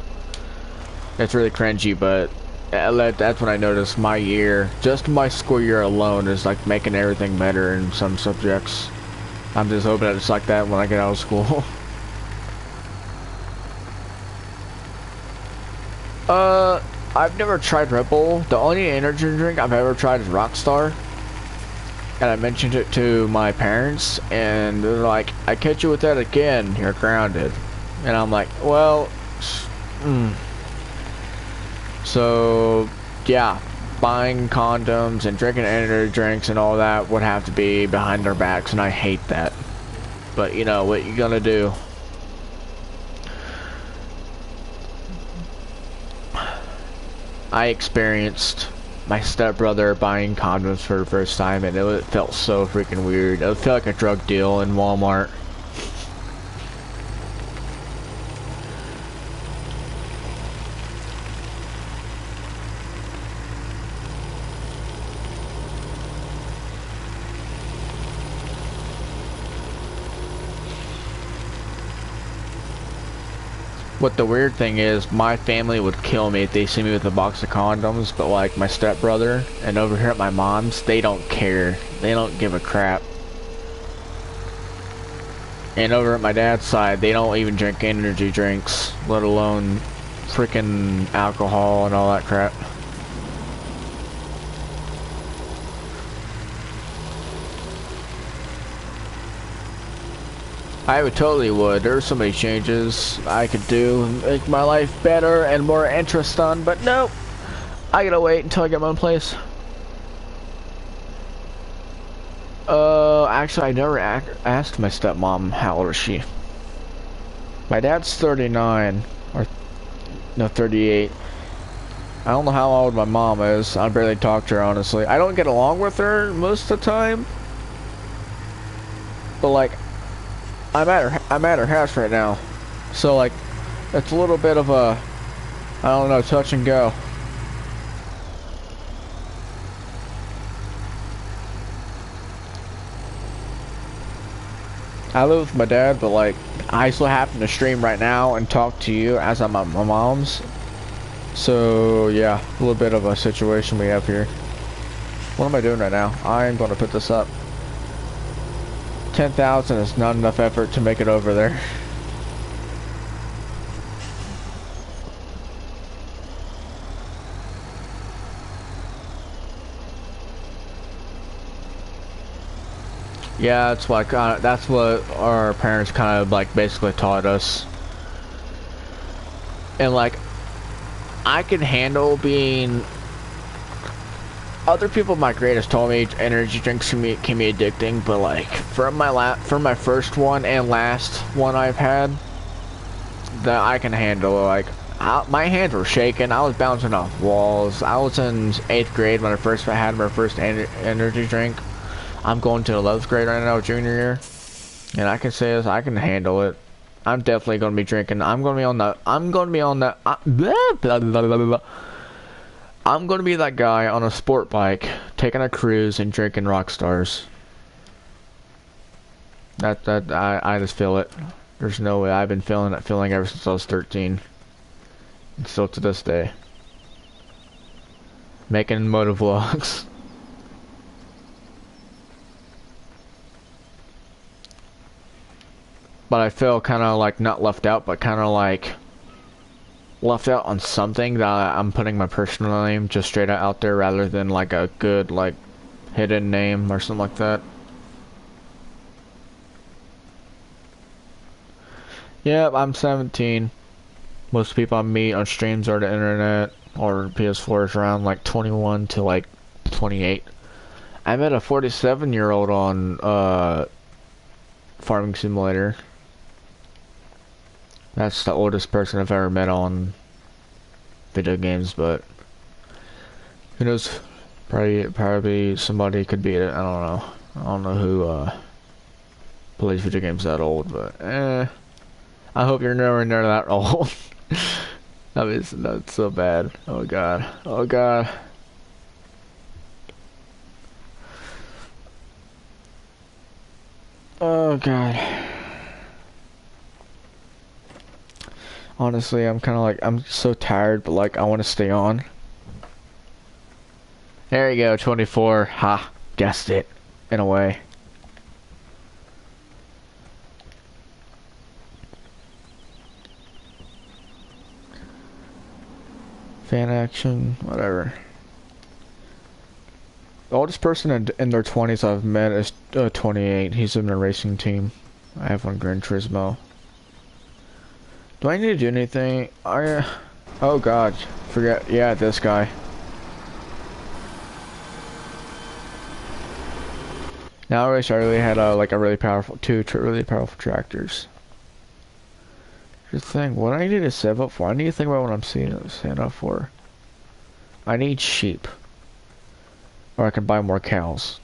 It's really cringy, but that's when I noticed my year, just my school year alone, is like making everything better in some subjects. I'm just hoping that it's like that when I get out of school. I've never tried Red Bull. The only energy drink I've ever tried is Rockstar. And I mentioned it to my parents, and they're like, I catch you with that again, you're grounded. And I'm like, well, So, yeah, buying condoms and drinking energy drinks and all that would have to be behind their backs, and I hate that. But, you know, what you gonna do? I experienced my stepbrother buying condoms for the first time, and it felt so freaking weird. It felt like a drug deal in Walmart. What the weird thing is, my family would kill me if they see me with a box of condoms, but like my stepbrother and over here at my mom's, they don't care. They don't give a crap. And over at my dad's side, they don't even drink energy drinks, let alone freaking alcohol and all that crap. I would totally would. There's so many changes I could do, make my life better and more interesting, but nope. I gotta wait until I get my own place. Actually, I never asked my stepmom how old is she. My dad's 39, or no, 38. I don't know how old my mom is. I barely talk to her, honestly. I don't get along with her most of the time, but like, I'm at her house right now, so like, it's a little bit of a, I don't know, touch and go. I live with my dad, but like, I still happen to stream right now and talk to you as I'm at my mom's. So yeah, a little bit of a situation we have here. What am I doing right now? I'm going to put this up. 10,000 is not enough effort to make it over there. Yeah, that's what our parents kind of like basically taught us. And like, I can handle being. Other people my grade has told me energy drinks can be addicting, but like from my first one and last one I've had, that I can handle. Like, my hands were shaking. I was bouncing off walls. I was in 8th grade when I first had my first energy drink. I'm going to 11th grade right now, junior year, and I can say this, I can handle it. I'm definitely going to be drinking. I'm going to be that guy on a sport bike, taking a cruise and drinking Rockstars. I just feel it. There's no way. I've been feeling that feeling ever since I was 13. And still to this day. Making motovlogs. But I feel kind of like not left out, but kind of like left out on something that I'm putting my personal name just straight out there rather than like a good like hidden name or something like that. Yep, I'm 17. Most people I meet on streams or the internet or PS4 is around like 21 to like 28. I met a 47-year-old on Farming Simulator. That's the oldest person I've ever met on video games, but who knows? Probably somebody could beat it. I don't know. I don't know who plays video games that old, but I hope you're nowhere near that old. That's so bad. Oh god. Oh god. Oh god. Honestly, I'm kind of like, I'm so tired, but like, I want to stay on. There you go, 24. Ha, guessed it. In a way. Fan action, whatever. The oldest person in their 20s I've met is 28. He's in a racing team. I have one Gran Turismo. Do I need to do anything? Oh god, forget. Yeah, this guy. Now I wish I really had like a really powerful really powerful tractors. Here's the thing. What I need to save up for? I need to think about what I'm saving up for. I need sheep, or I can buy more cows.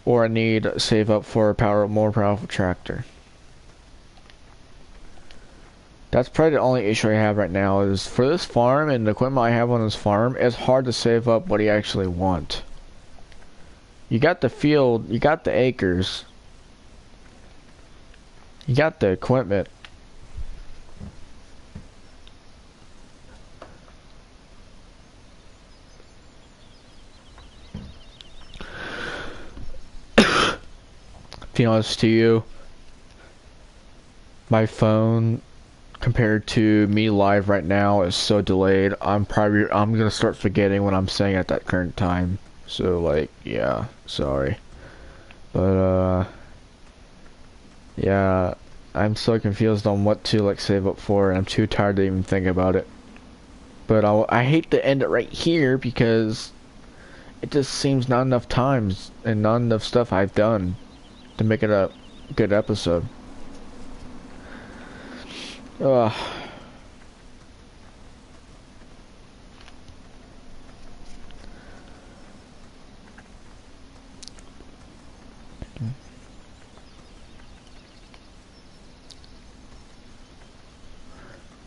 Or I need to save up for a more powerful tractor. That's probably the only issue I have right now is for this farm and the equipment I have on this farm, it's hard to save up what you actually want. You got the field, you got the acres, you got the equipment. To be honest to you, my phone compared to me live right now is so delayed. I'm gonna start forgetting what I'm saying at that current time. So like, yeah, sorry. But yeah, I'm so confused on what to like save up for, and I'm too tired to even think about it. But I hate to end it right here because it just seems not enough times and not enough stuff I've done to make it a good episode. Ugh.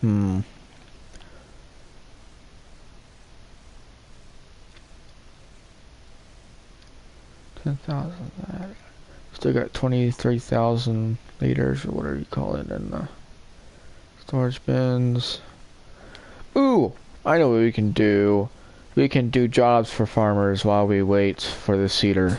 Hmm. 10,000. Still got 23,000 liters or whatever you call it in the storage bins. Ooh, I know what we can do. We can do jobs for farmers while we wait for the seeder.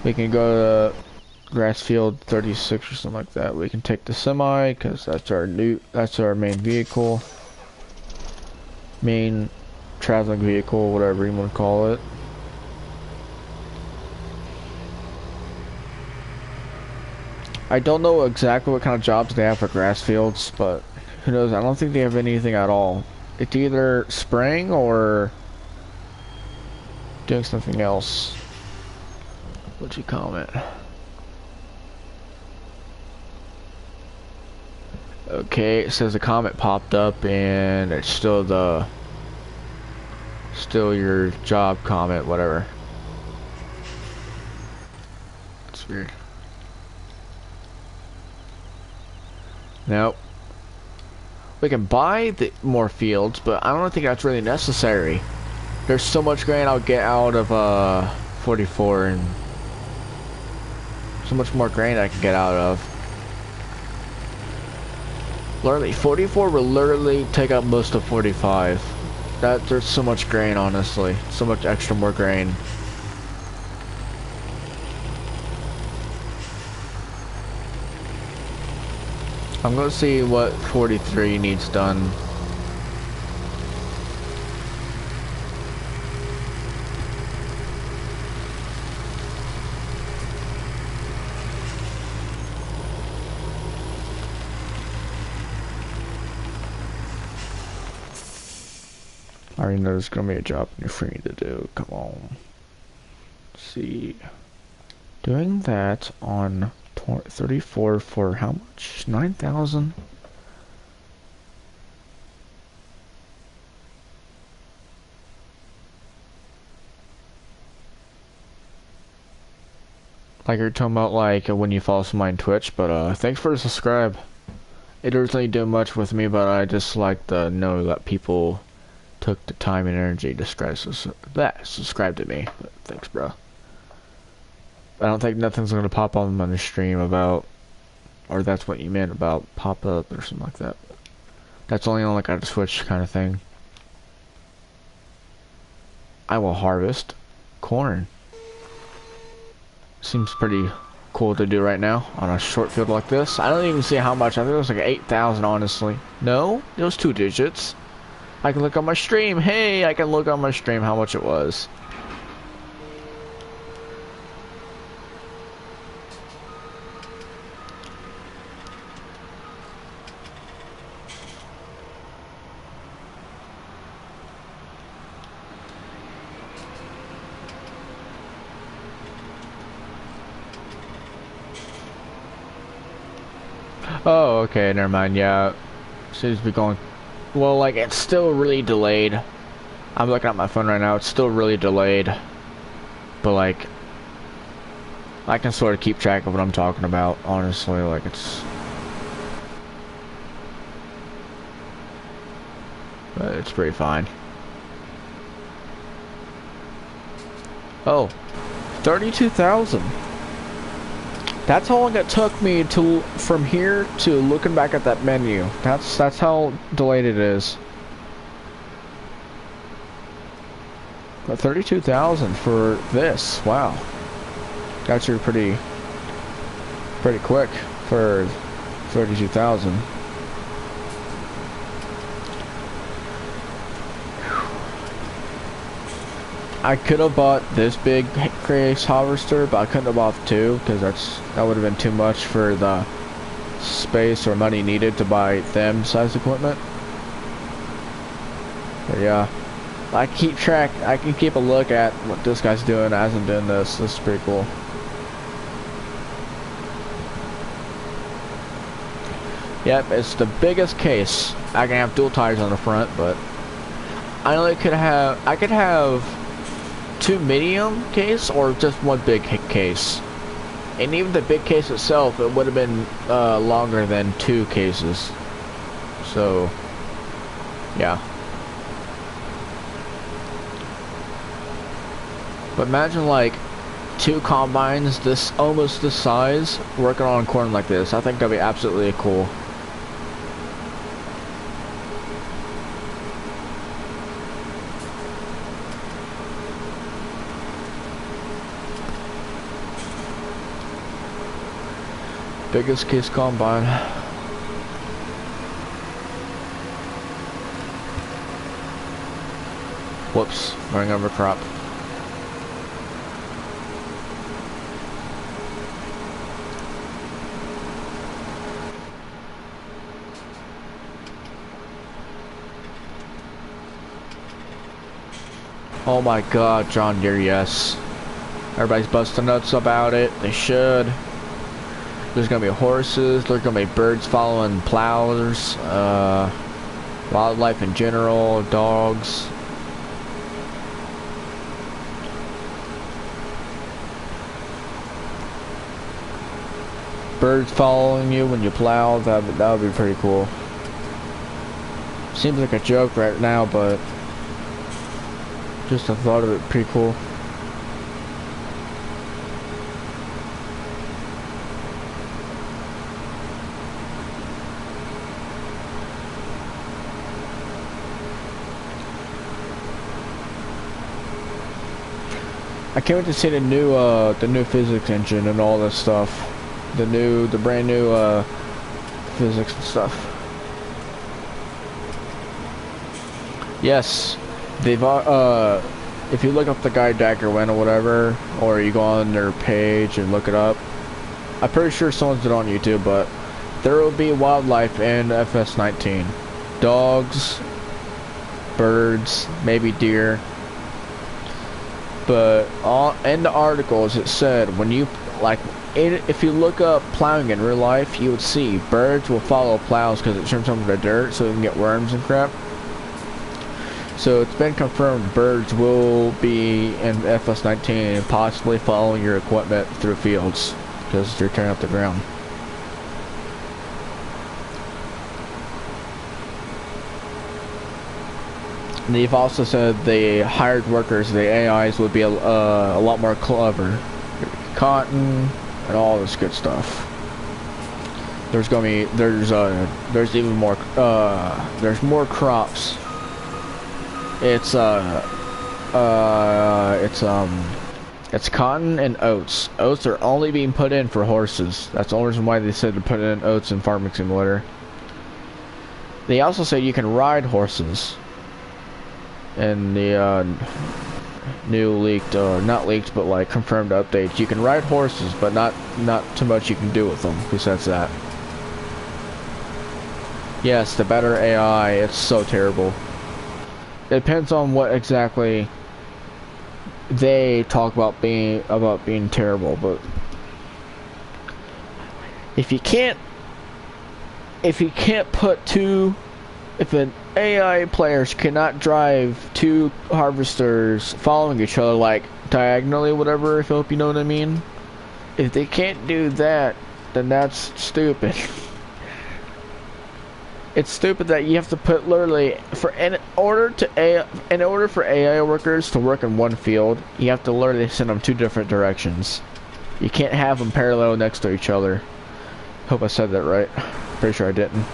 We can go to grass field 36 or something like that. We can take the semi because that's our main vehicle. Main traveling vehicle, whatever you want to call it. I don't know exactly what kind of jobs they have for grass fields, but who knows? I don't think they have anything at all. It's either spraying or doing something else. What'd you comment? Okay, it says a comment popped up and it's still your job comment, whatever. It's weird. Nope. We can buy more fields, but I don't think that's really necessary. There's so much grain I'll get out of 44 and so much more grain I can get out of. Literally, 44 will literally take up most of 45. There's so much grain, honestly. So much extra more grain. I'm gonna see what 43 needs done. I already know there's gonna be a job for me to do. Come on. Let's see. Doing that on 34 for how much? 9,000? Like you're talking about like when you follow somebody on Twitch, but thanks for the subscribe. It doesn't really do much with me, but I just like to know that people took the time and energy to subscribe to me. But thanks, bro. I don't think nothing's gonna pop up on the stream about, or that's what you meant about pop up or something like that. That's only on like a Twitch kind of thing. I will harvest corn. Seems pretty cool to do right now on a short field like this. I don't even see how much. I think it was like 8,000, honestly. No, it was 2 digits. I can look on my stream. Hey, I can look on my stream how much it was. Oh, okay, never mind. Yeah, seems to be going. Well, like it's still really delayed. I'm looking at my phone right now. It's still really delayed, but like I can sort of keep track of what I'm talking about. Honestly, like it's pretty fine. Oh, 32,000. That's how long it took me to from here to looking back at that menu. That's how delayed it is. But 32,000 for this. Wow. That's pretty quick for 32,000. I could have bought this big Craze harvester, but I couldn't have bought 2 because that would have been too much for the space or money needed to buy them size equipment. But yeah, I can keep a look at what this guy's doing as I'm doing this. This is pretty cool. Yep, it's the biggest case. I can have dual tires on the front, but I could have 2 medium case or just 1 big case. And even the big case itself, it would have been longer than 2 cases. So, yeah. But imagine like 2 combines almost this size working on corn like this. I think that'd be absolutely cool. Biggest case combine. Whoops, running over crop. Oh my god, John Deere, yes. Everybody's busting nuts about it. They should. There's gonna be horses, there's gonna be birds following plows, wildlife in general, dogs. Birds following you when you plow, that would be pretty cool. Seems like a joke right now, but just the thought of it pretty cool. I can't wait to see the new physics engine and all this stuff. The brand new physics and stuff. Yes, they've if you look up the guy Dagger Win or whatever, or you go on their page and look it up, I'm pretty sure someone's did it on YouTube, but there will be wildlife in Fs17. Dogs, birds, maybe deer. But in the articles it said when you if you look up plowing in real life, you would see birds will follow plows because it turns over the dirt so you can get worms and crap. So it's been confirmed birds will be in Fs17 and possibly following your equipment through fields because you're tearing up the ground. And they've also said the hired workers, the AIs, would be a lot more clever. Cotton and all this good stuff. There's gonna be there's even more there's more crops. It's cotton and oats. Oats are only being put in for horses. That's the only reason why they said to put in oats in Farming Simulator. They also say you can ride horses in the new leaked, not leaked, but like confirmed updates. You can ride horses, but not too much you can do with them besides that. Yes, the better AI, it's so terrible. It depends on what exactly they talk about being terrible, but if an AI players cannot drive two harvesters following each other like diagonally, whatever, if you know what I mean. If they can't do that, then that's stupid. It's stupid that you have to put literally in order for AI workers to work in one field, you have to literally send them two different directions. You can't have them parallel next to each other. Hope I said that right. Pretty sure I didn't.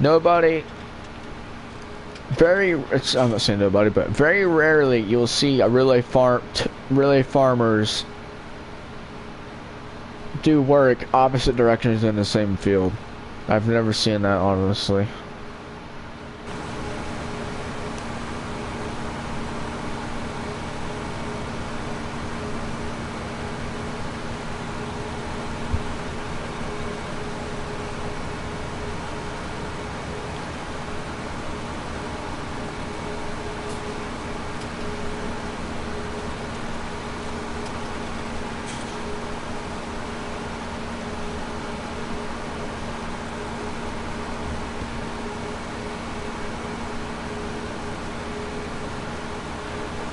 Nobody. I'm not saying nobody, but very rarely you'll see a relay farmers do work opposite directions in the same field. I've never seen that, honestly.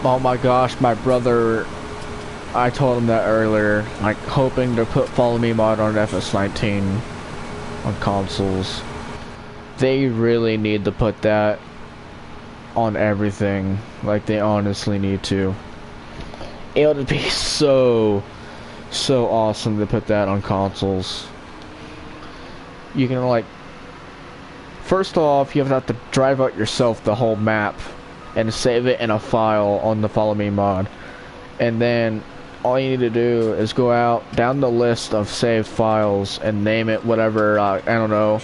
Oh my gosh, my brother, I told him that earlier, like hoping to put Follow Me mod on Fs19 on consoles. They really need to put that on everything, like they honestly need to. It would be so awesome to put that on consoles. You can like, first off, you have to drive out yourself the whole map and save it in a file on the Follow Me mod, and then all you need to do is go out down the list of saved files and name it whatever. I don't know.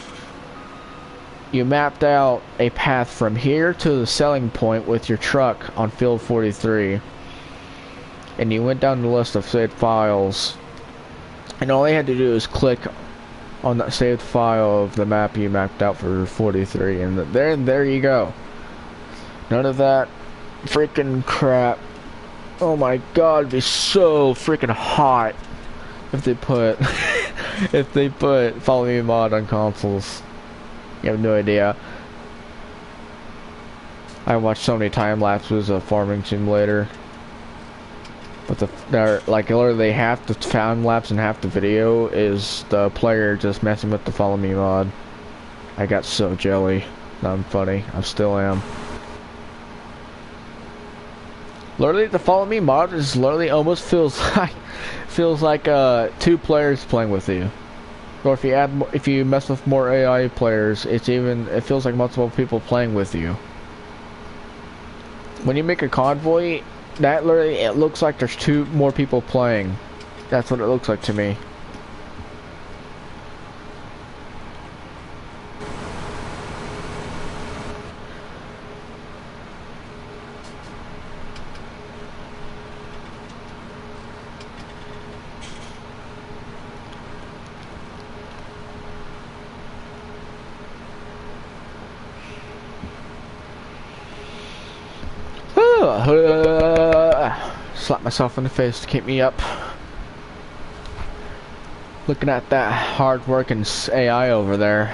You mapped out a path from here to the selling point with your truck on field 43, and you went down the list of saved files, and all you had to do is click on that saved file of the map you mapped out for 43, and there you go. None of that freaking crap. Oh my god, it'd be so freaking hot if they put Follow Me mod on consoles. You have no idea. I watched so many time lapses of Farming Simulator, but they're like literally half the time lapse and half the video is the player just messing with the Follow Me mod. I got so jelly. I'm funny. I still am. Literally, the Follow Me mod is literally almost feels like two players playing with you. Or if you mess with more AI players, it feels like multiple people playing with you. When you make a convoy, that literally it looks like there's two more people playing. That's what it looks like to me. Slap myself in the face to keep me up. Looking at that hard-working AI over there.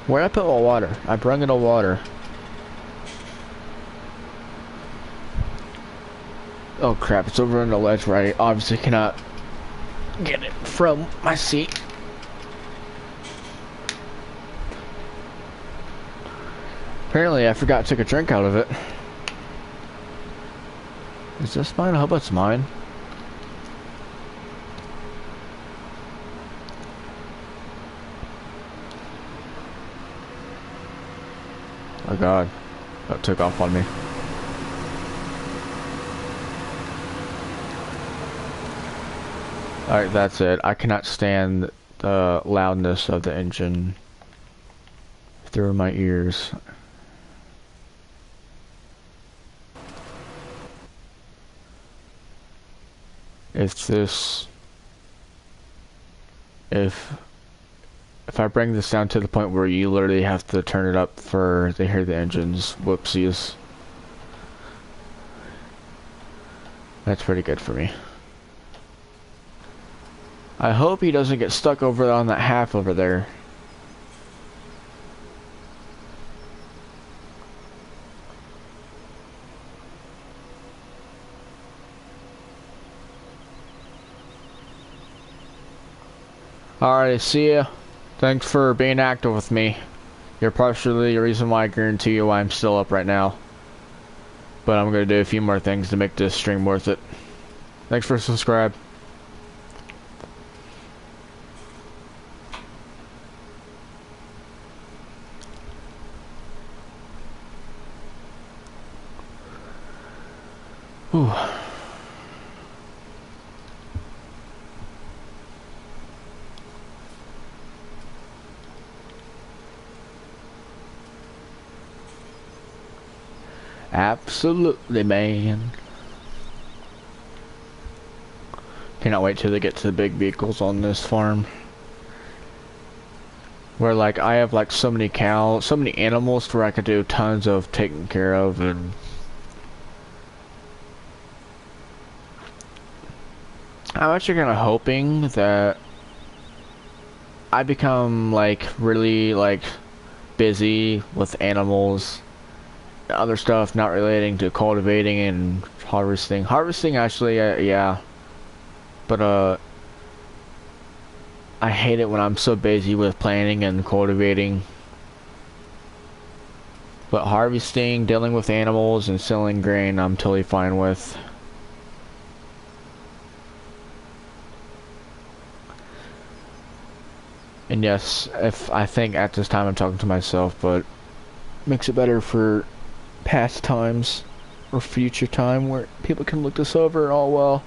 Where'd I put my water? I brung it a water. Oh crap, it's over on the ledge where I obviously cannot get it from my seat. Apparently I forgot to take a drink out of it. Is this mine? I hope it's mine. Oh god, that took off on me. Alright, that's it. I cannot stand the loudness of the engine through my ears. If I bring this down to the point where you literally have to turn it up for to hear the engines, whoopsies. That's pretty good for me. I hope he doesn't get stuck over on that half over there. Alright, see ya. Thanks for being active with me. You're partially the reason why I guarantee you why I'm still up right now. But I'm gonna do a few more things to make this stream worth it. Thanks for subscribe. Whew. Absolutely, man. Cannot wait till they get to the big vehicles on this farm. Where like I have like so many cows, so many animals where I could do tons of taking care of, and I'm actually kind of hoping that I become like really like busy with animals, other stuff not relating to cultivating and harvesting. Harvesting actually, yeah, but I hate it when I'm so busy with planting and cultivating. But harvesting, dealing with animals, and selling grain, I'm totally fine with. And yes, if I think at this time I'm talking to myself, but makes it better for past times or future time where people can look this over all well.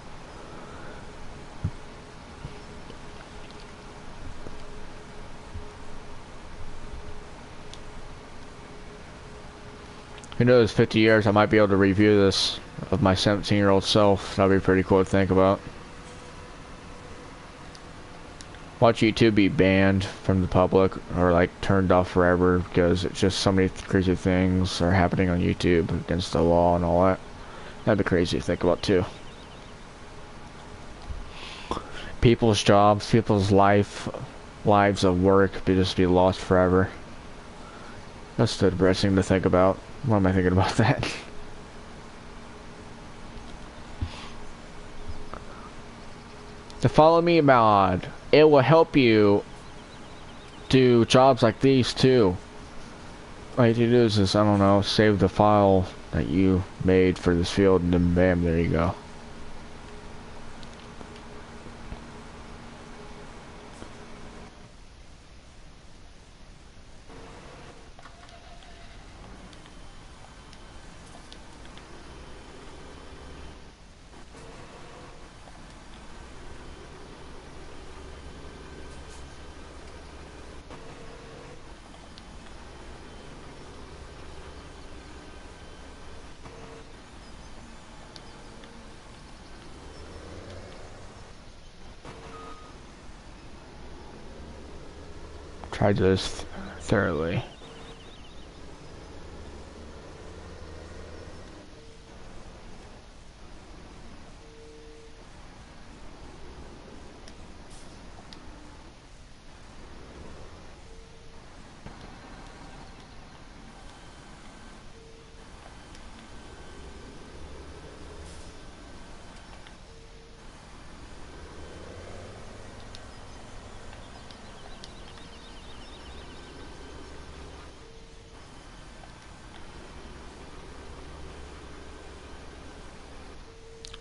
Who knows, 50 years I might be able to review this of my 17-year-old self. That'd be pretty cool to think about. Watch YouTube be banned from the public or like turned off forever because it's just so many crazy things are happening on YouTube against the law and all that. That'd be crazy to think about too. People's jobs, people's lives of work just be lost forever. That's depressing to think about. Why am I thinking about that? The Follow Me mod. It will help you do jobs like these too. All you have to do is just, I don't know, save the file that you made for this field and then bam, there you go. Try this thoroughly.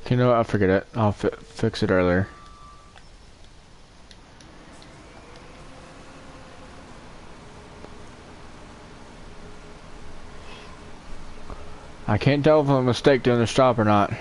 You know what? I'll forget it. I'll fix it earlier. I can't tell if I'm a mistake doing this job or not.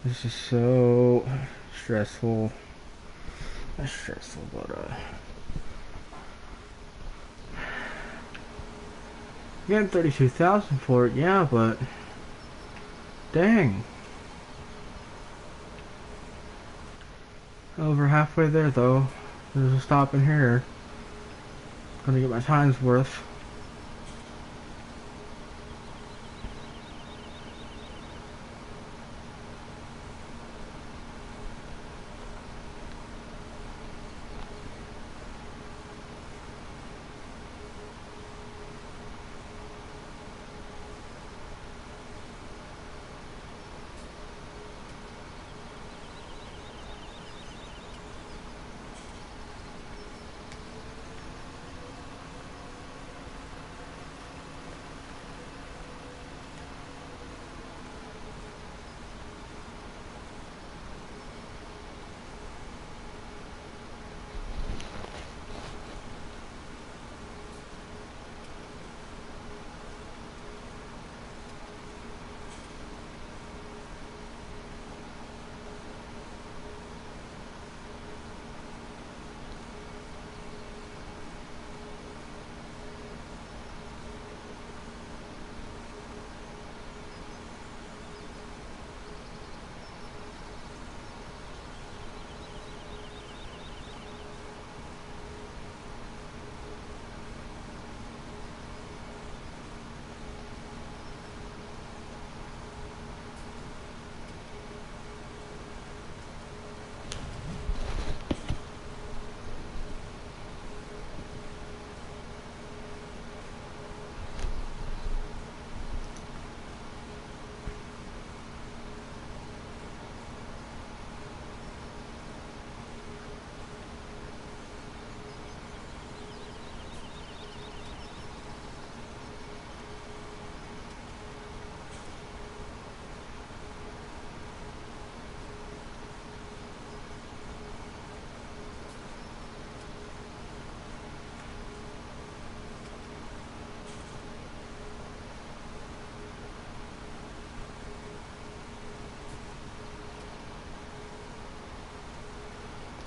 This is so stressful. That's stressful, but getting 32,000 for it, yeah, but dang, over halfway there though. There's a stop in here. Gonna get my time's worth.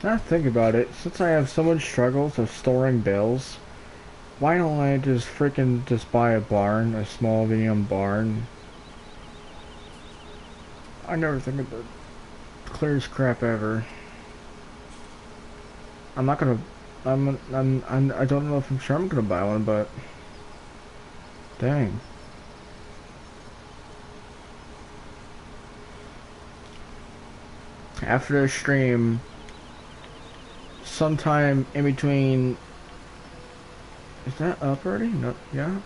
Now think about it, since I have so much struggles of storing bales, why don't I just freaking just buy a barn, a small medium barn? I never think of the clearest crap ever. I'm not gonna, I don't know if I'm sure I'm gonna buy one, but dang. After the stream, sometime in between, is that up already? No, yeah.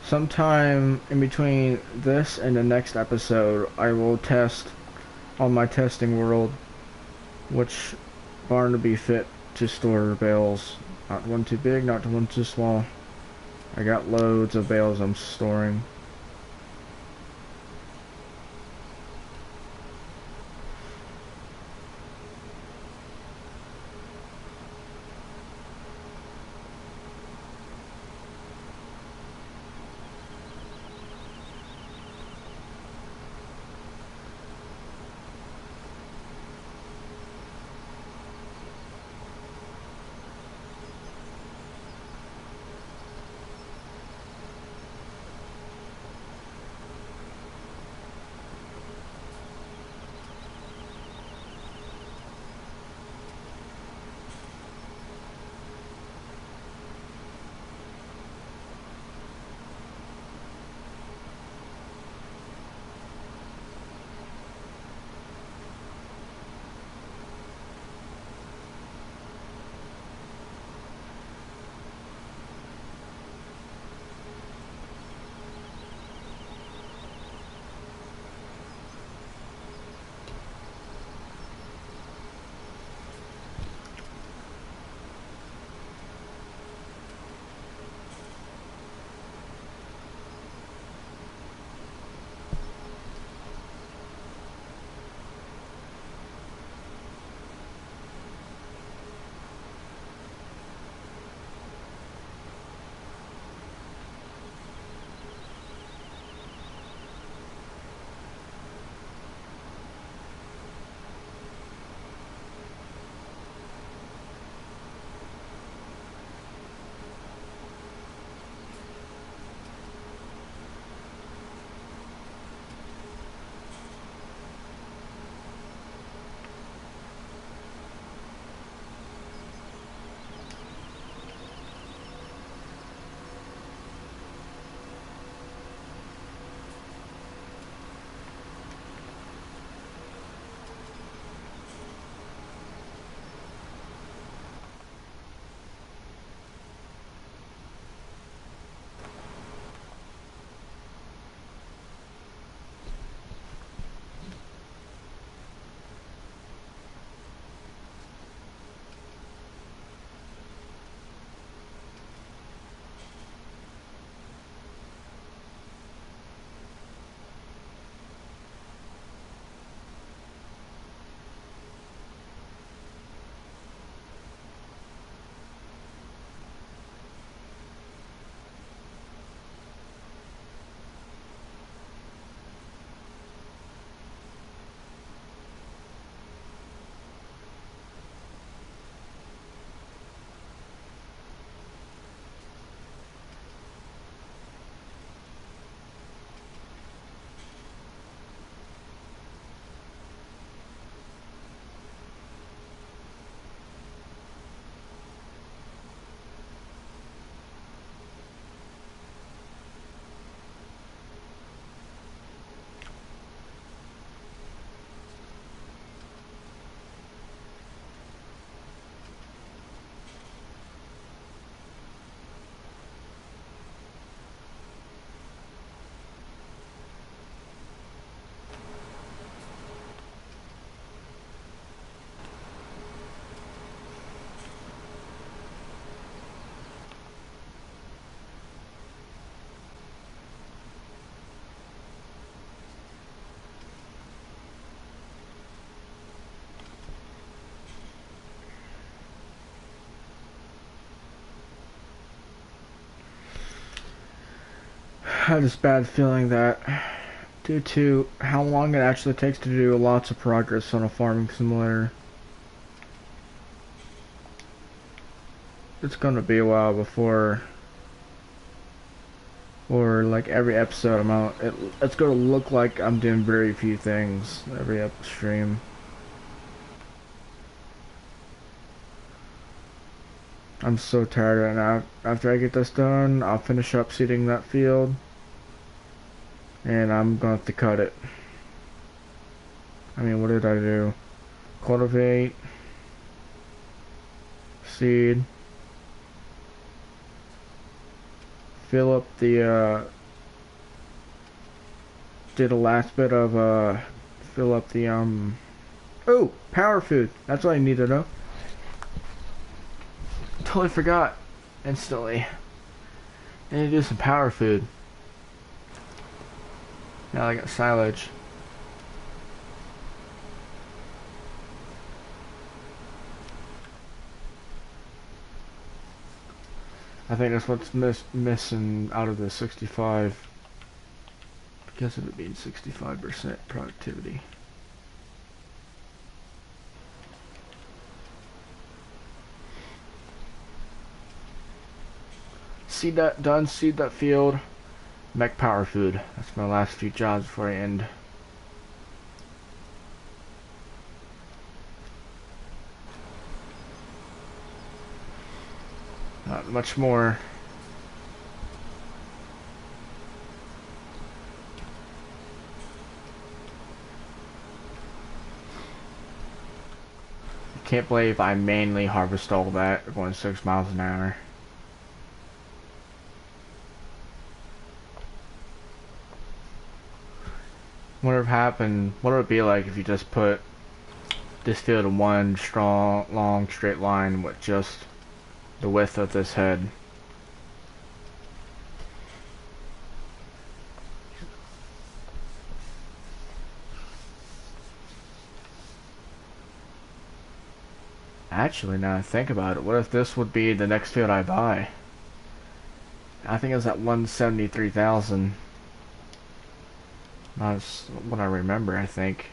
Sometime in between this and the next episode, I will test on my testing world which barn to be fit to store bales. Not one too big, not one too small. I got loads of bales I'm storing. had this bad feeling that due to how long it actually takes to do lots of progress on a farming simulator, it's gonna be a while before, or like every episode I'm out, it's gonna look like I'm doing very few things every stream. I'm so tired right now. After I get this done, I'll finish up seeding that field, and I'm gonna have to cut it. I mean, what did I do? Cultivate, seed, fill up the, did a last bit of, fill up the, oh, power food. That's what I need to know. Totally forgot instantly. I need to do some power food. Now I got silage. I think that's what's missing out of the 65 because of it being 65% productivity. Seed that done, seed that field, make power food. That's my last few jobs before I end. Not much more. I can't believe I mainly harvest all that going 6 miles an hour. What would have happened? What would it be like if you just put this field in one strong, long, straight line with just the width of this head? Actually, now I think about it, what if this would be the next field I buy? I think it was at 173,000. That's what I remember, I think.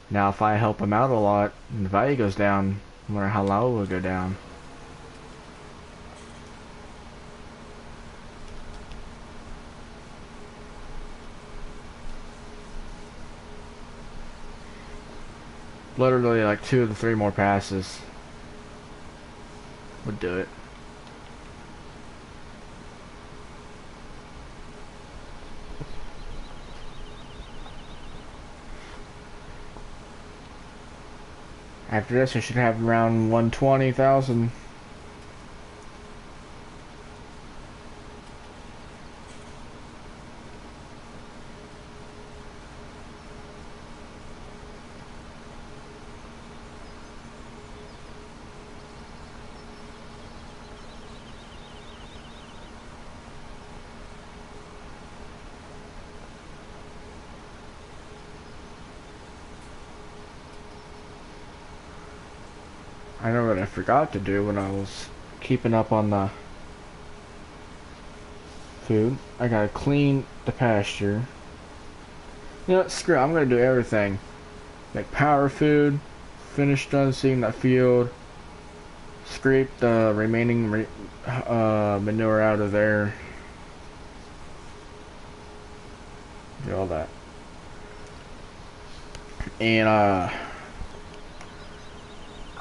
Now, if I help him out a lot, and the value goes down, I wonder how low it will go down. Literally, like 2 to 3 more passes would do it. After this, I should have around 120,000. I know what I forgot to do when I was keeping up on the food. I gotta clean the pasture. You know what, screw it, I'm gonna do everything. Make power food, finish done seeing that field, scrape the remaining manure out of there. Do all that. And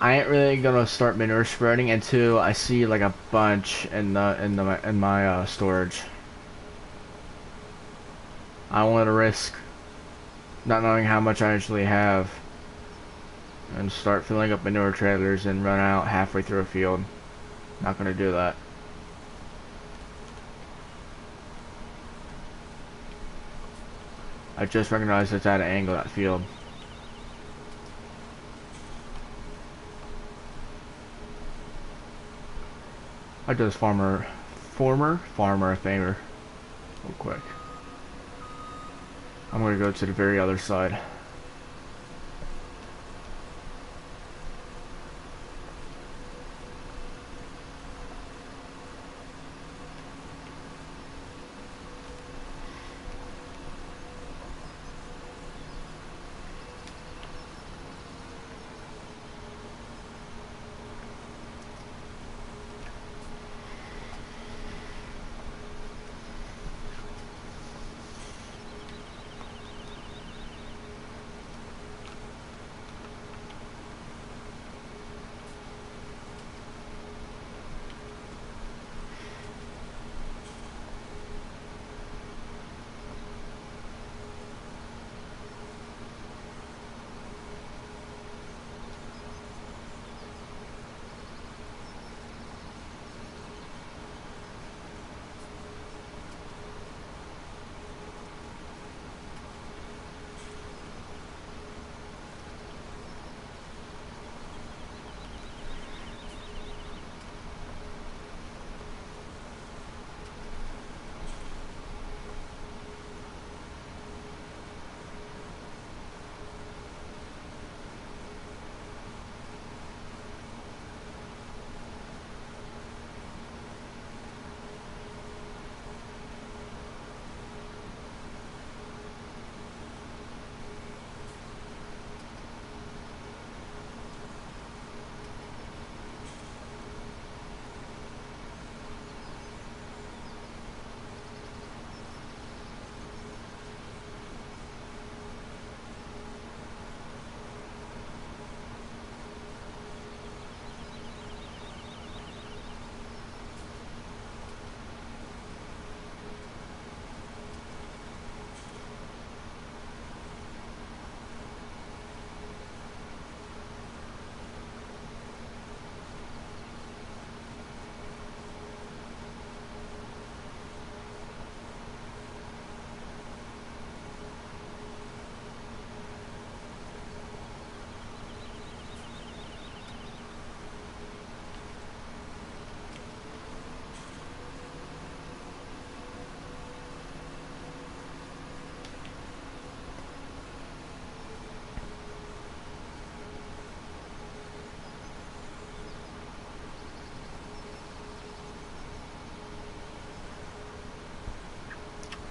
I ain't really gonna start manure spreading until I see like a bunch in my storage. I don't want to risk not knowing how much I actually have and start filling up manure trailers and run out halfway through a field. Not gonna do that. I just recognized it's at an angle, that field. I do this former farmer a favor real quick. I'm gonna go to the very other side.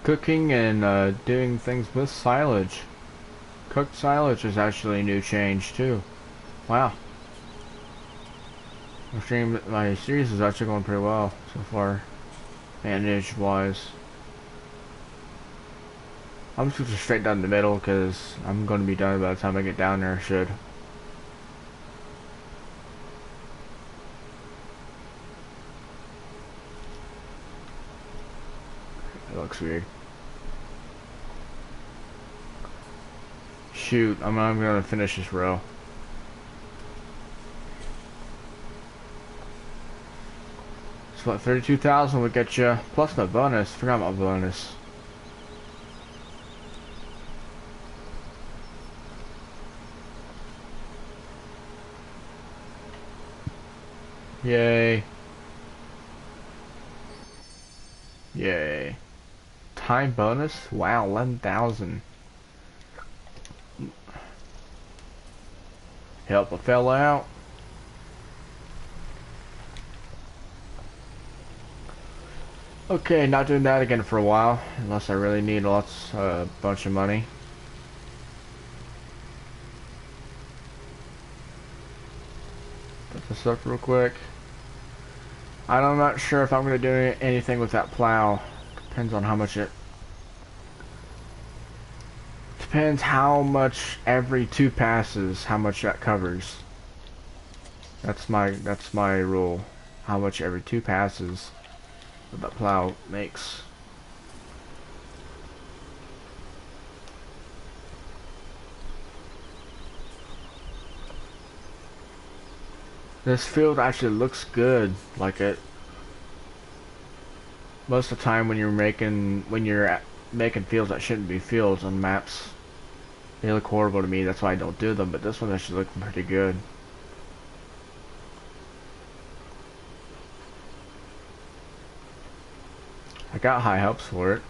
cooking and doing things with silage. Cooked silage is actually a new change too. Wow. My series is actually going pretty well so far, managed wise. I'm just going straight down the middle because I'm going to be done by the time I get down there. Should. It looks weird. Shoot, I'm not going to finish this row. So what, 32,000 would get you, plus my bonus. Forgot my bonus. Yay. Yay. Time bonus? Wow, 11,000. Help a fella out. Okay, not doing that again for a while, unless I really need a bunch of money. Put this up real quick. I'm not sure if I'm going to do anything with that plow. Depends on how much it... Depends how much every 2 passes, how much that covers. That's my rule. How much every 2 passes that plow makes. This field actually looks good. Like it. Most of the time when you're making fields that shouldn't be fields on maps, they look horrible to me. That's why I don't do them. But this one actually looking pretty good. I got high hopes for it.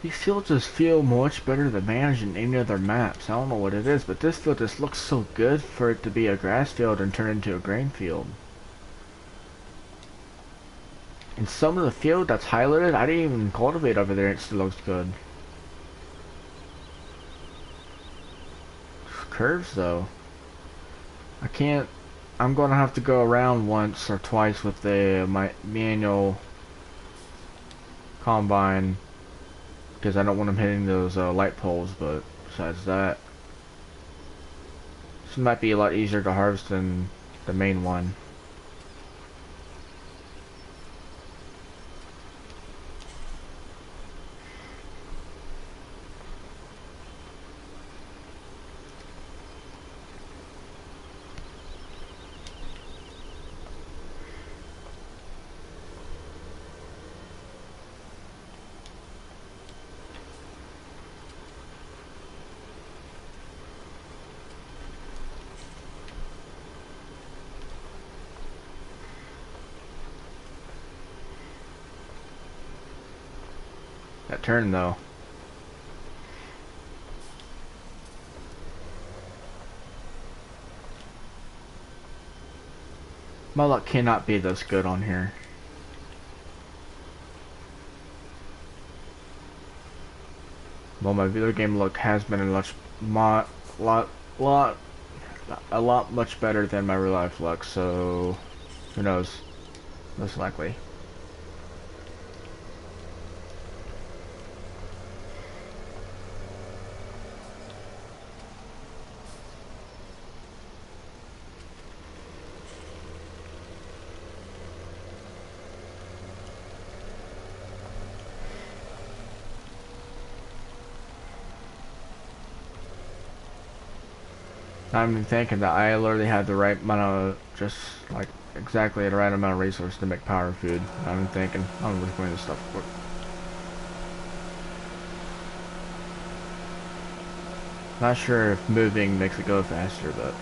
These fields just feel much better to manage than any other maps. I don't know what it is, but this field just looks so good for it to be a grass field and turn into a grain field. And some of the field that's highlighted, I didn't even cultivate over there, it still looks good. Curves though. I can't, I'm gonna have to go around once or twice with my manual combine because I don't want them hitting those light poles, but besides that, this might be a lot easier to harvest than the main one. That turn though. My luck cannot be this good on here. Well, my video game luck has been a lot much better than my real life luck, so who knows? Most likely. I'm even thinking that I literally had the right amount of, just like exactly the right amount of resources to make power food. I'm thinking, I'm really putting this stuff for. Not sure if moving makes it go faster, but.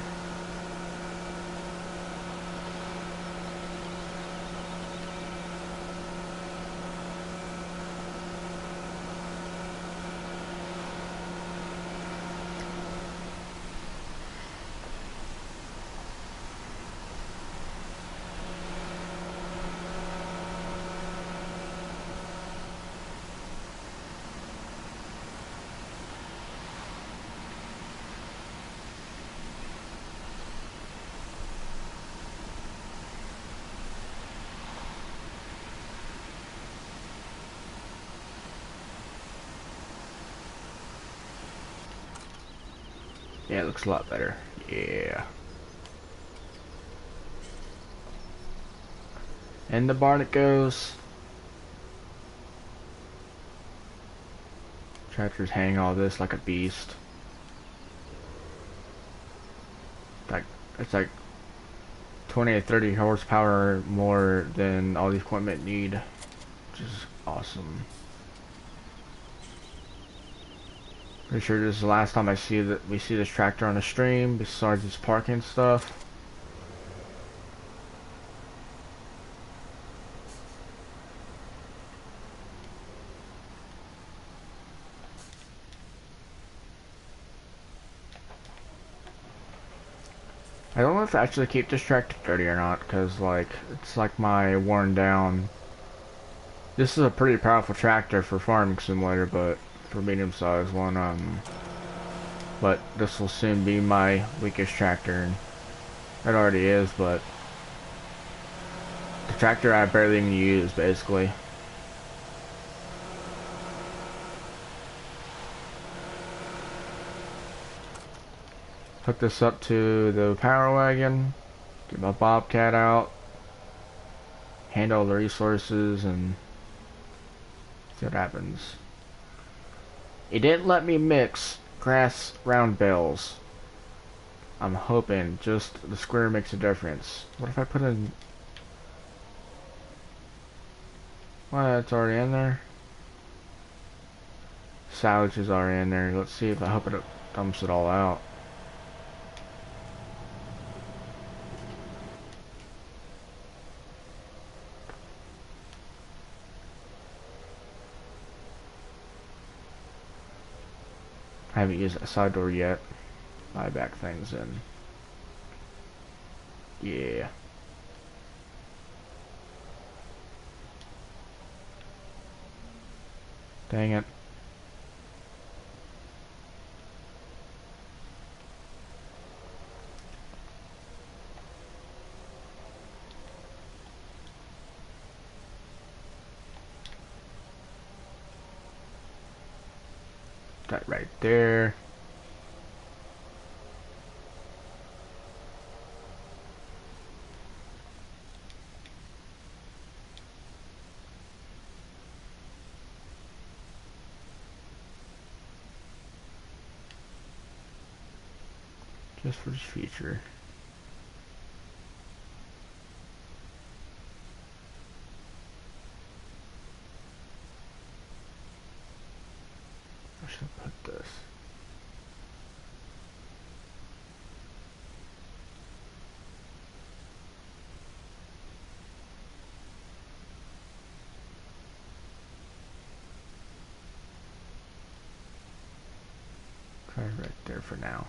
Yeah, it looks a lot better. Yeah. And the barn it goes. Tractors hang all this like a beast. It's like 20 to 30 horsepower more than all the equipment need, which is awesome. Pretty sure this is the last time we see this tractor on the stream, besides this parking stuff. I don't know if I actually keep this tractor dirty or not, because like it's like my worn down. This is a pretty powerful tractor for farming simulator, but for medium sized one, but this will soon be my weakest tractor. And it already is, but the tractor I barely even use, basically. Hook this up to the power wagon, get my bobcat out, handle the resources, and see what happens. It didn't let me mix grass round bales. I'm hoping just the square makes a difference. What if I put in... Well, it's already in there. Silage is already in there. Let's see if I hope it dumps it all out. I haven't used that side door yet. Buy back things and yeah. Dang it. That right there. Just for this feature. I should put this. Try it right there for now.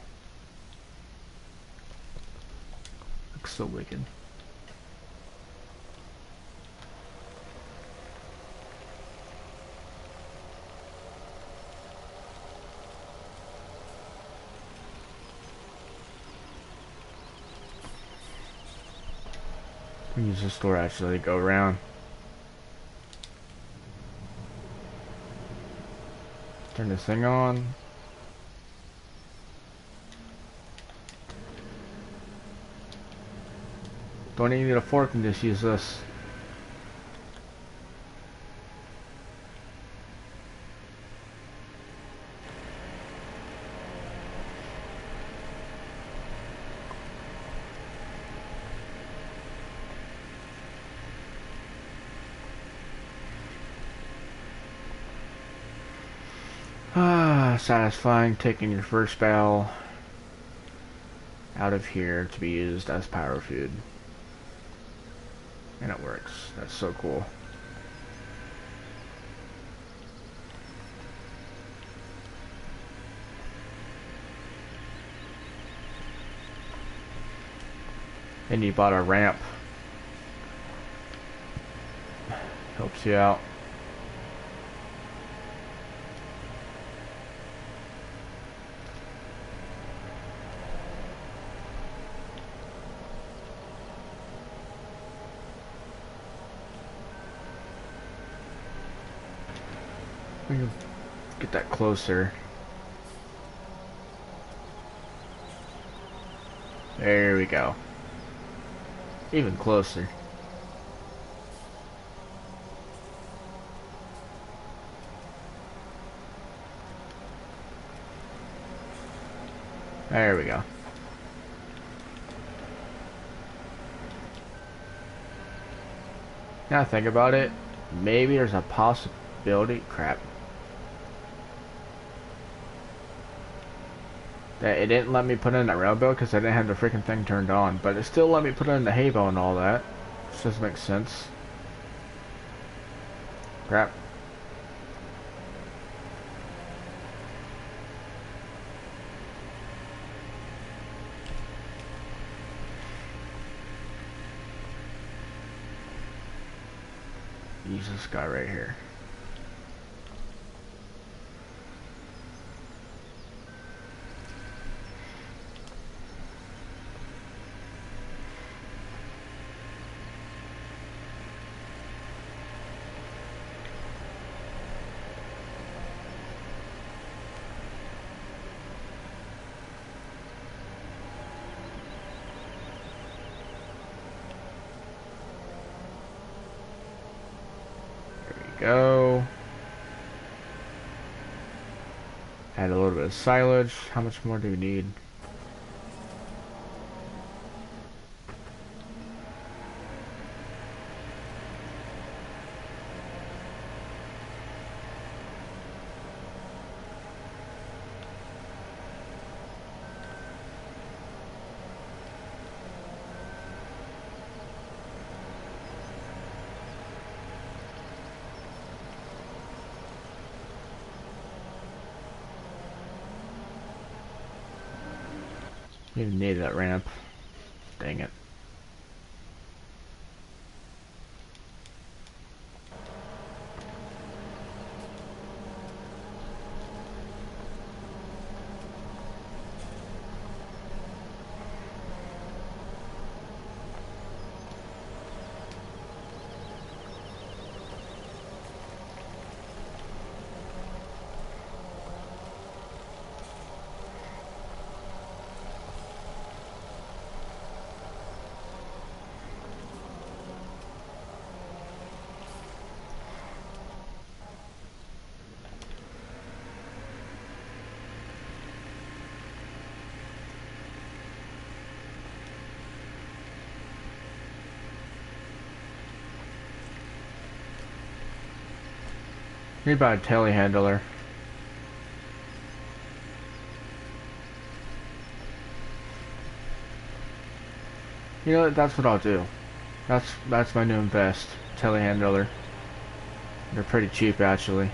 Looks so wicked. We use this door actually to go around. Turn this thing on. Don't even need a fork and just use this. Ah, satisfying taking your first bowel out of here to be used as power food. And it works. That's so cool. And you bought a ramp. Helps you out. We can get that closer. There we go. Even closer. There we go. Now I think about it, maybe there's a possibility. Crap. That it didn't let me put in that rail bale because I didn't have the freaking thing turned on, but it still let me put in the hay bale and all that. Which doesn't make sense. Crap. Use this guy right here. Go. Add a little bit of silage. How much more do we need? You need that ramp. Dang it. Need about a telehandler. You know, that's what I'll do. That's my new invest. Telehandler. They're pretty cheap actually.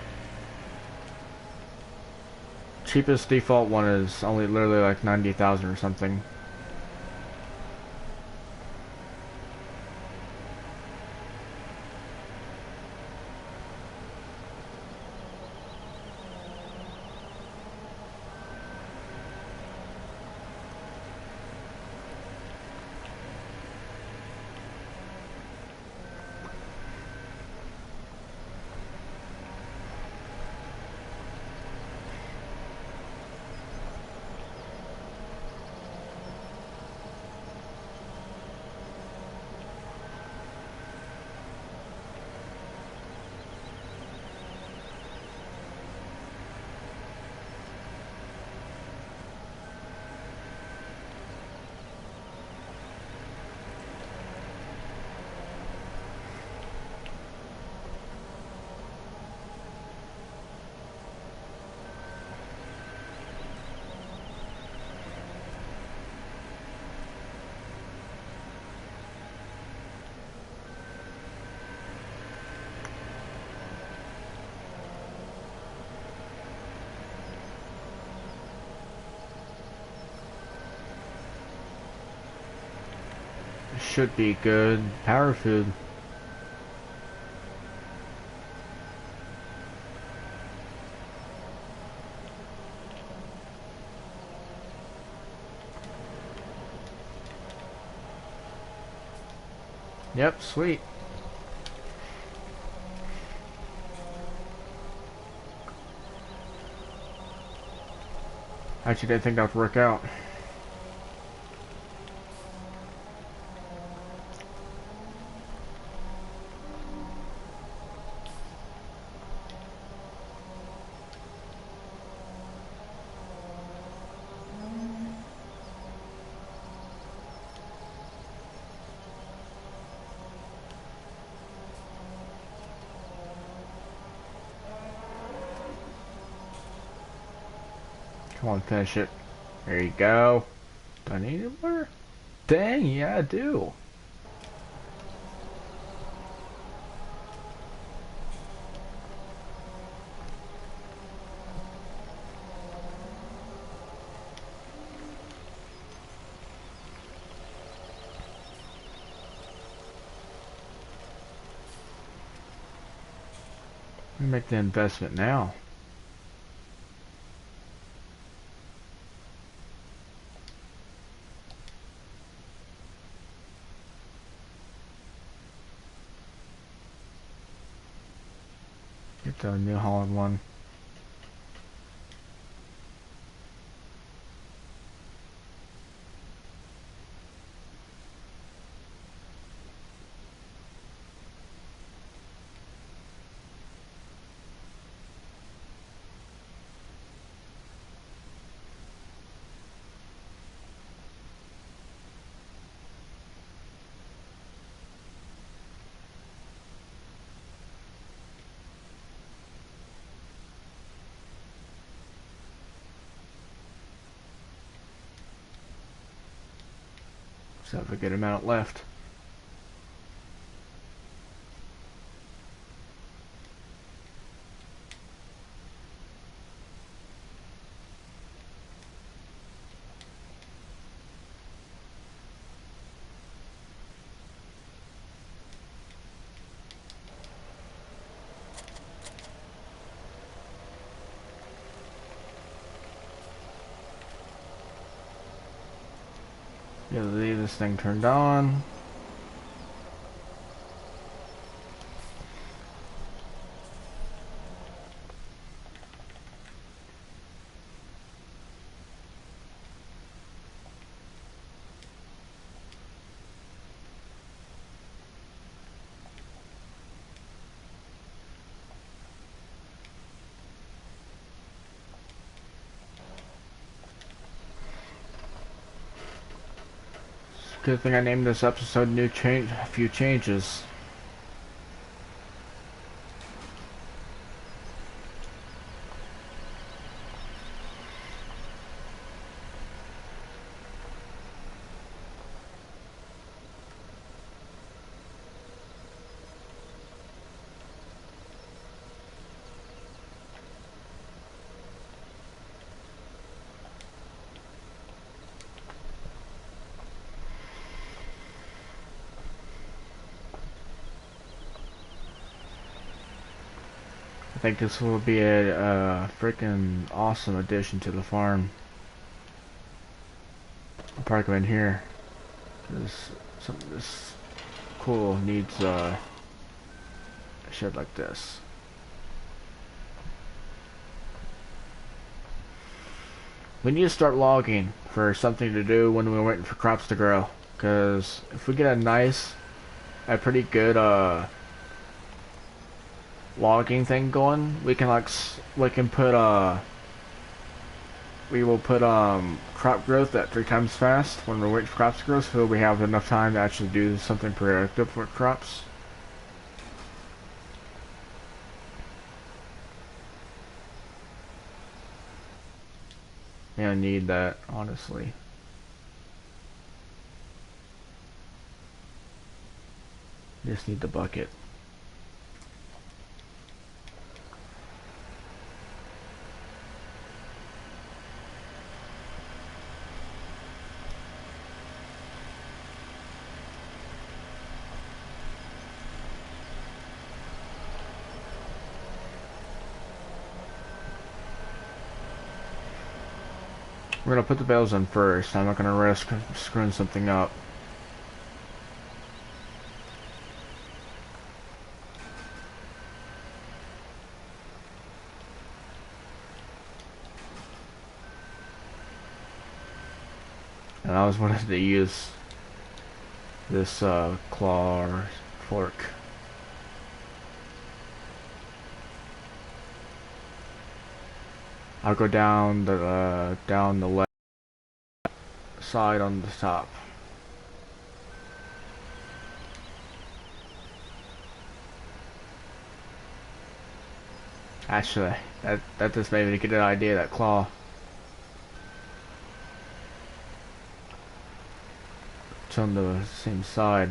Cheapest default one is only literally like 90,000 or something. Should be good. Power food. Yep, sweet. Actually, didn't think that would work out. Come on, finish it. There you go. Do I need it more? Dang, yeah, I do. Let me make the investment now. Get the New Holland one. So have a good amount left. Gotta leave this thing turned on. Good thing I named this episode a few changes. I think this will be a freaking awesome addition to the farm. I'll probably go in here, because some of this cool needs a shed like this. We need to start logging for something to do when we're waiting for crops to grow, because if we get a pretty good logging thing going, we can we will put crop growth at 3 times fast when we're waiting for crops to grow, so we have enough time to actually do something productive for crops. Yeah, I need that, honestly. Just need the bucket. We're gonna put the bales in first. I'm not gonna risk screwing something up. And I was wanting to use this claw or fork. I'll go down the left side on the top. Actually, that just made me get an idea. That claw. It's on the same side.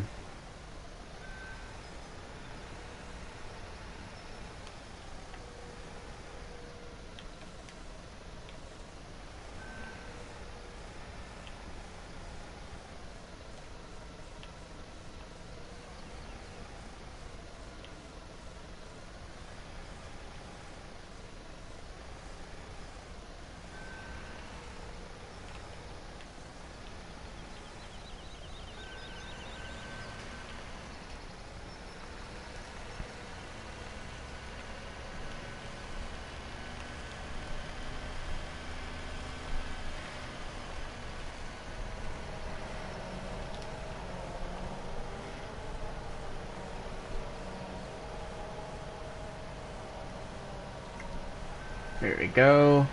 There we go.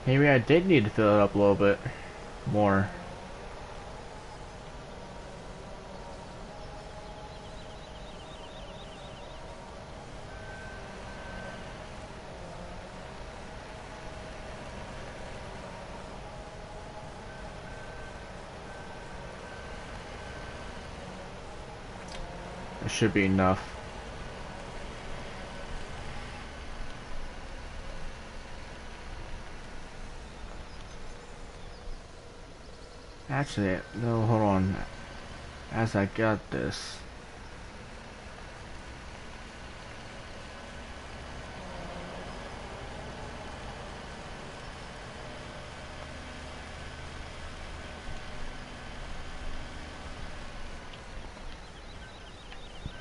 Maybe I did need to fill it up a little bit more. It should be enough. Actually, no, hold on. As I got this.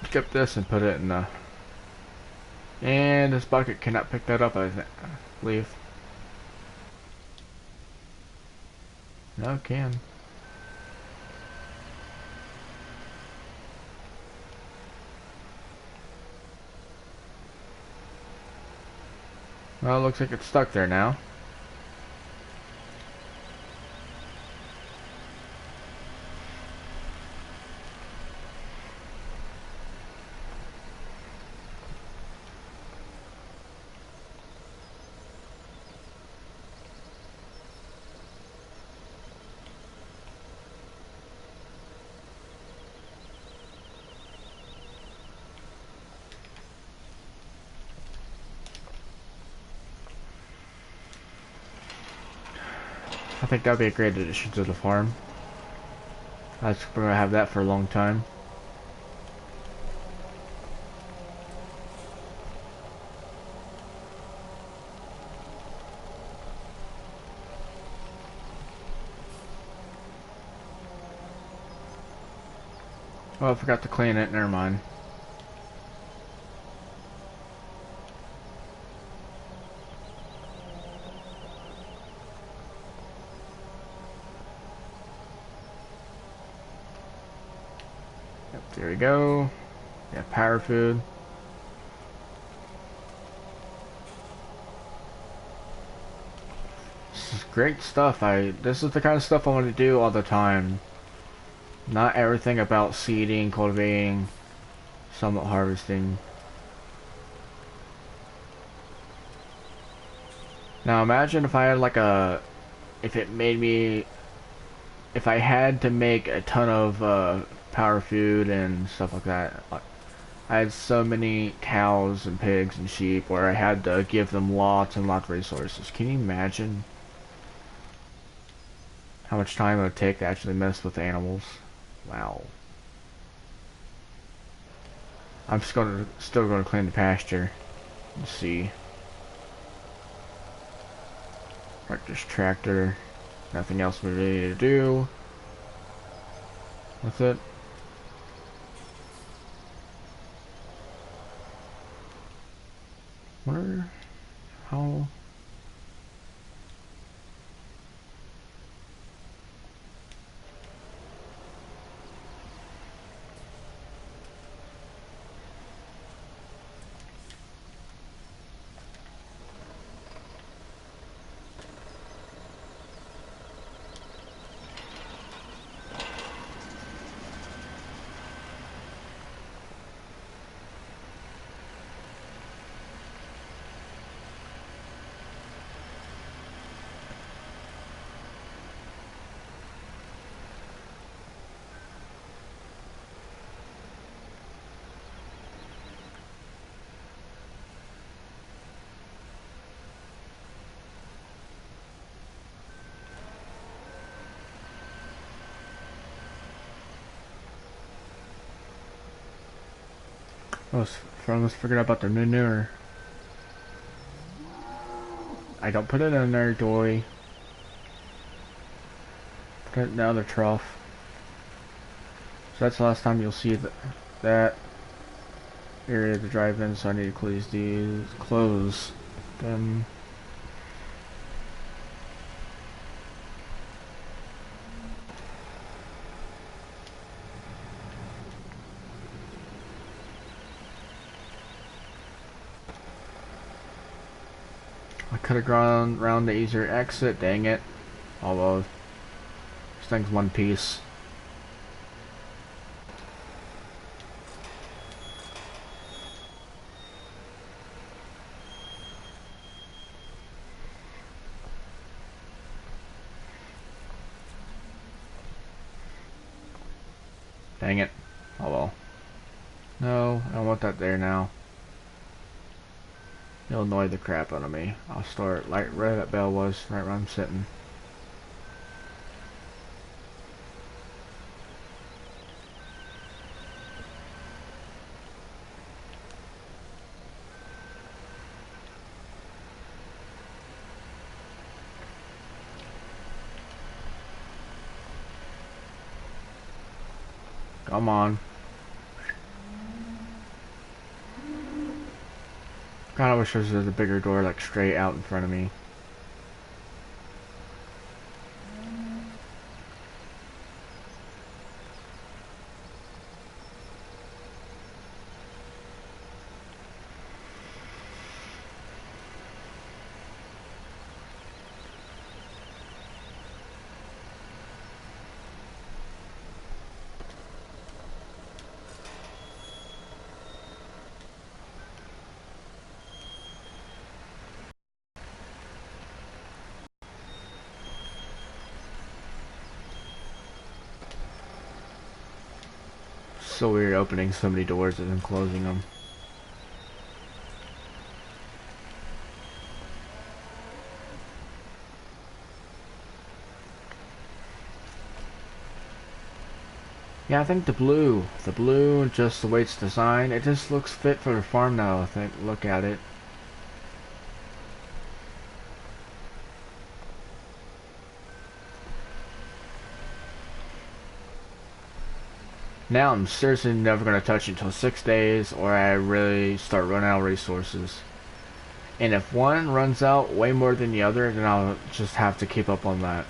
Skip this and put it in the... And this bucket cannot pick that up, I believe. No, it can. Well, it looks like it's stuck there now. I think that'd be a great addition to the farm. We're gonna have that for a long time. Oh, I forgot to clean it. Never mind. Yep, there we go. Yeah, power food. This is great stuff. This is the kind of stuff I want to do all the time. Not everything about seeding, cultivating, somewhat harvesting. Now imagine if I had like if I had to make a ton of power food and stuff like that. Like, I had so many cows and pigs and sheep where I had to give them lots and lots of resources. Can you imagine how much time it would take to actually mess with animals? Wow. I'm still going to clean the pasture. Let's see. Like this tractor. Nothing else we really need to do with it. Where? How? I almost forgot about the manure. I don't put it in there, doy. Put it in the other trough. So that's the last time you'll see that area to drive in, so I need to close them. I could have gone around the easier exit. Dang it. Although, this thing's one piece. Dang it. Oh well. No, I don't want that there now. It'll annoy the crap out of me. I'll start right where that bell was, right where I'm sitting. Come on. Kinda wish there was a bigger door like straight out in front of me. So weird opening so many doors and then closing them. Yeah, I think the blue, just the way it's designed, it just looks fit for the farm now. I think, look at it. Now I'm seriously never going to touch it until 6 days or I really start running out of resources. And if one runs out way more than the other, then I'll just have to keep up on that.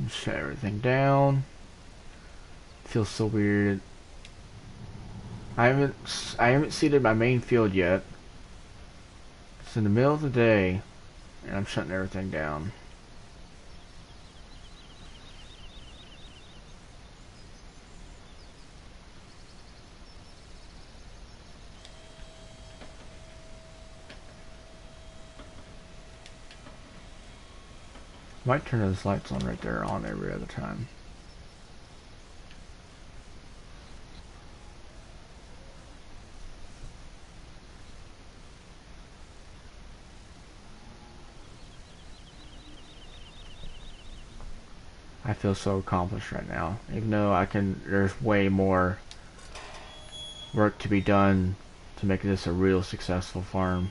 Shut everything down. Feels so weird. I haven't seeded my main field yet. It's in the middle of the day, and I'm shutting everything down. Might turn those lights on right there on every other time. I feel so accomplished right now. Even though there's way more work to be done to make this a real successful farm.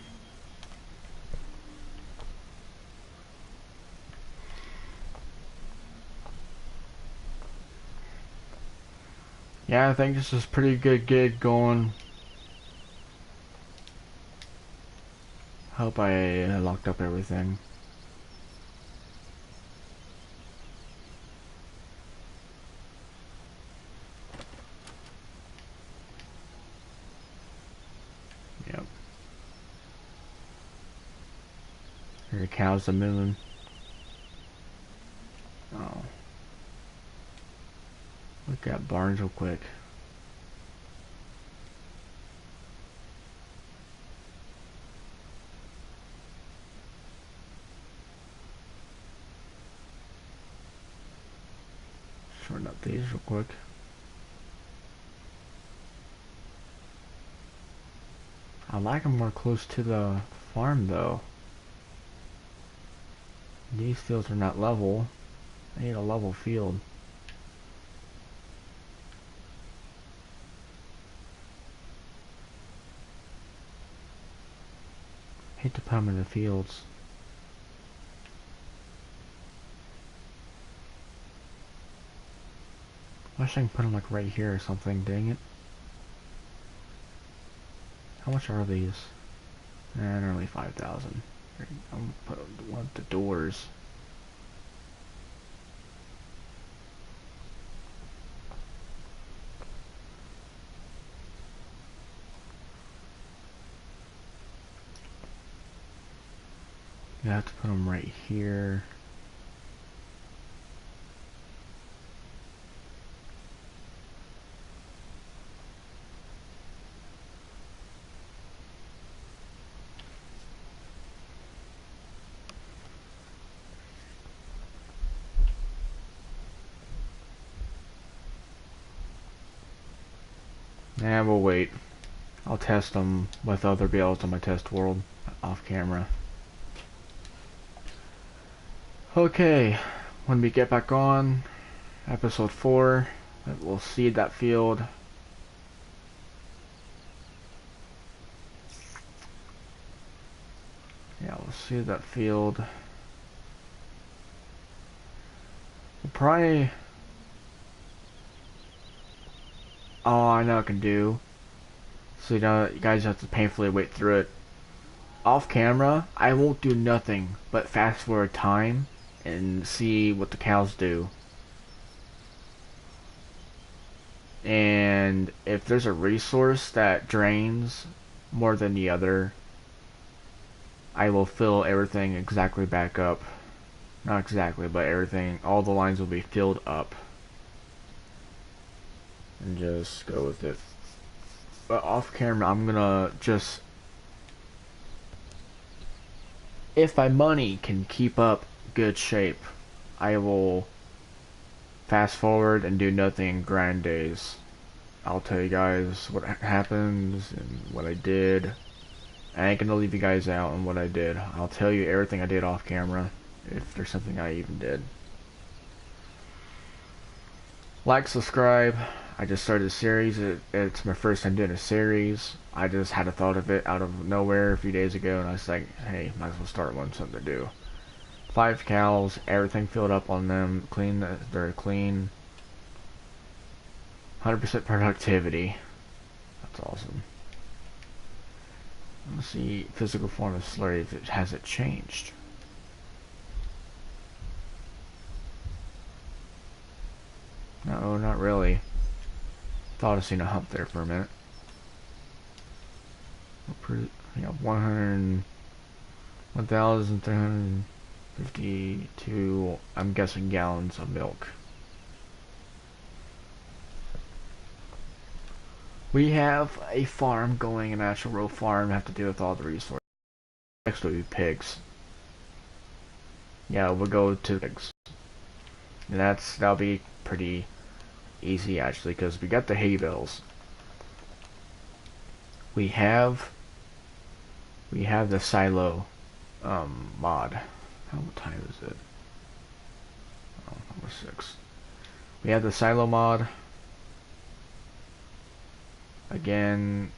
Yeah, I think this is pretty good gig going. Hope I locked up everything. Yep. Here the cows are moving. Oh. Look at barns real quick. Shorten up these real quick. I like them more close to the farm though. These fields are not level. I need a level field. Hate to put them in the fields. I wish I can put them like right here or something, dang it. How much are these? They're only 5,000. I'm gonna put one of the doors. You have to put them right here. Nah, we'll wait. I'll test them with other builds on my test world off camera. Okay, when we get back on episode 4, we'll seed that field. Yeah, we'll seed that field. We'll probably... Oh, I know what I can do. So you guys have to painfully wait through it. Off camera, I won't do nothing but fast forward time and see what the cows do. And if there's a resource that drains more than the other, I will fill everything exactly back up. Not exactly, but everything, all the lines will be filled up. And just go with it. But off camera, I'm gonna just... If my money can keep up good shape, I will fast forward and do nothing in grind days. I'll tell you guys what happens and what I did. I ain't gonna leave you guys out on what I did. I'll tell you everything I did off camera, if there's something I even did. Like, subscribe. I just started a series. It's my first time doing a series. I just had a thought of it out of nowhere a few days ago, and I was like, hey, might as well start one, something to do. 5 cows, everything filled up on them, clean, very clean. 100% productivity. That's awesome. Let's see, physical form of slurry, if it has it changed. No, not really. Thought I seen a hump there for a minute. Yeah, 1,352, I'm guessing gallons of milk. We have a farm going, an actual real farm, have to deal with all the resources. Next will be pigs. Yeah, we'll go to pigs. And that'll be pretty easy actually, because we got the hay bales. We have the silo mod. What time is it? Oh, almost 6. We have the silo mod. Again,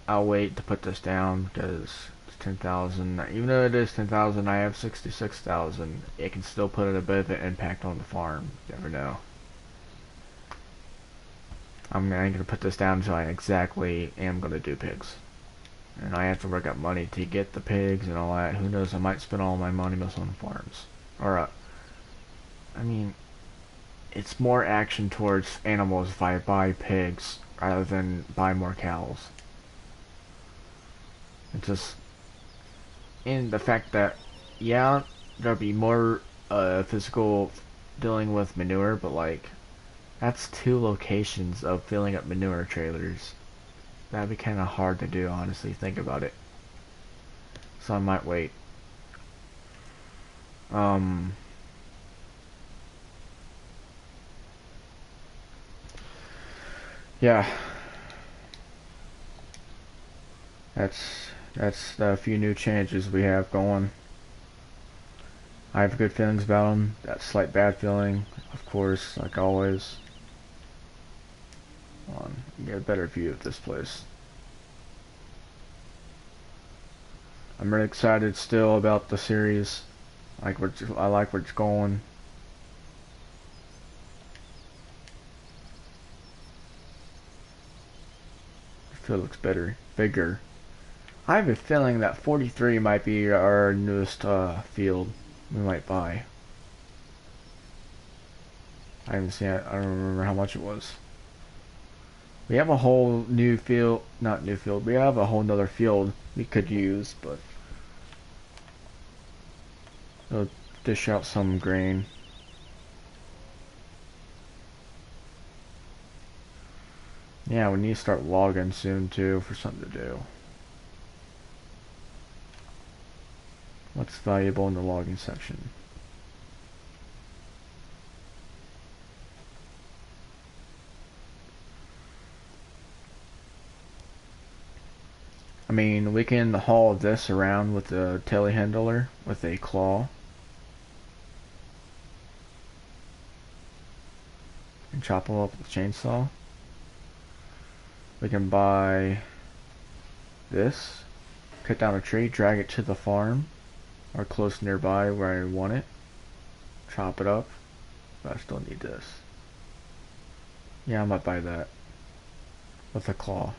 I'll wait to put this down because it's 10,000. Even though it is 10,000, I have 66,000. It can still put a bit of an impact on the farm. You never know. I'm going to put this down until I exactly am going to do pigs. And I have to work out money to get the pigs and all that. Who knows, I might spend all my money on farms. Or, I mean, it's more action towards animals if I buy pigs rather than buy more cows. It's just, in the fact that, yeah, there'll be more physical dealing with manure, but like, that's 2 locations of filling up manure trailers. That'd be kind of hard to do, honestly, think about it. So I might wait. Yeah. That's the few new changes we have going. I have good feelings about them. That slight bad feeling, of course, like always. Hold on, get a better view of this place. I'm really excited still about the series. I like where it's going. So it looks better, bigger. I have a feeling that 43 might be our newest field we might buy. I haven't seen it. I don't remember how much it was. We have a whole new field, not new field, we have a whole nother field we could use, but it'll dish out some grain. Yeah, we need to start logging soon too for something to do. What's valuable in the logging section? I mean, we can haul this around with a telehandler with a claw. And chop them up with a chainsaw. We can buy this, cut down a tree, drag it to the farm, or close nearby where I want it. Chop it up. But I still need this. Yeah, I might buy that. With a claw.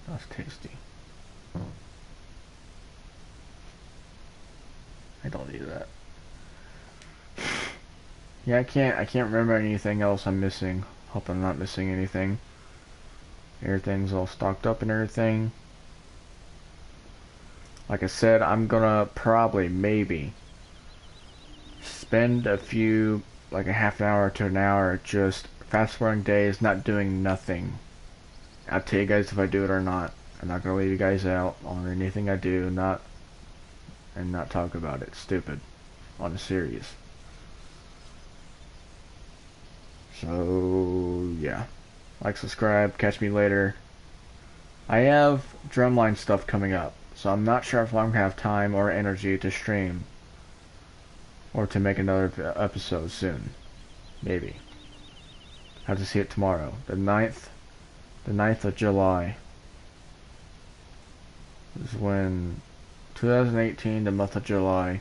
That's tasty. I don't need that. Yeah, I can't remember anything else I'm missing. Hope I'm not missing anything. Everything's all stocked up and everything. Like I said, I'm gonna probably, maybe, spend like a half an hour to an hour just fast forwarding days, not doing nothing. I'll tell you guys if I do it or not. I'm not gonna leave you guys out on anything I do, not talk about it. Stupid. On a series. So yeah. Like, subscribe, catch me later. I have drumline stuff coming up, so I'm not sure if I'm gonna have time or energy to stream or to make another episode soon. Maybe. Have to see it tomorrow. The 9th of July is when 2018, the month of July,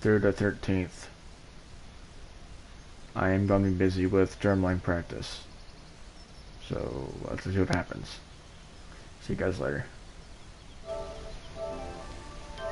through the 13th. I am going to be busy with drumline practice. So let's see what happens. See you guys later.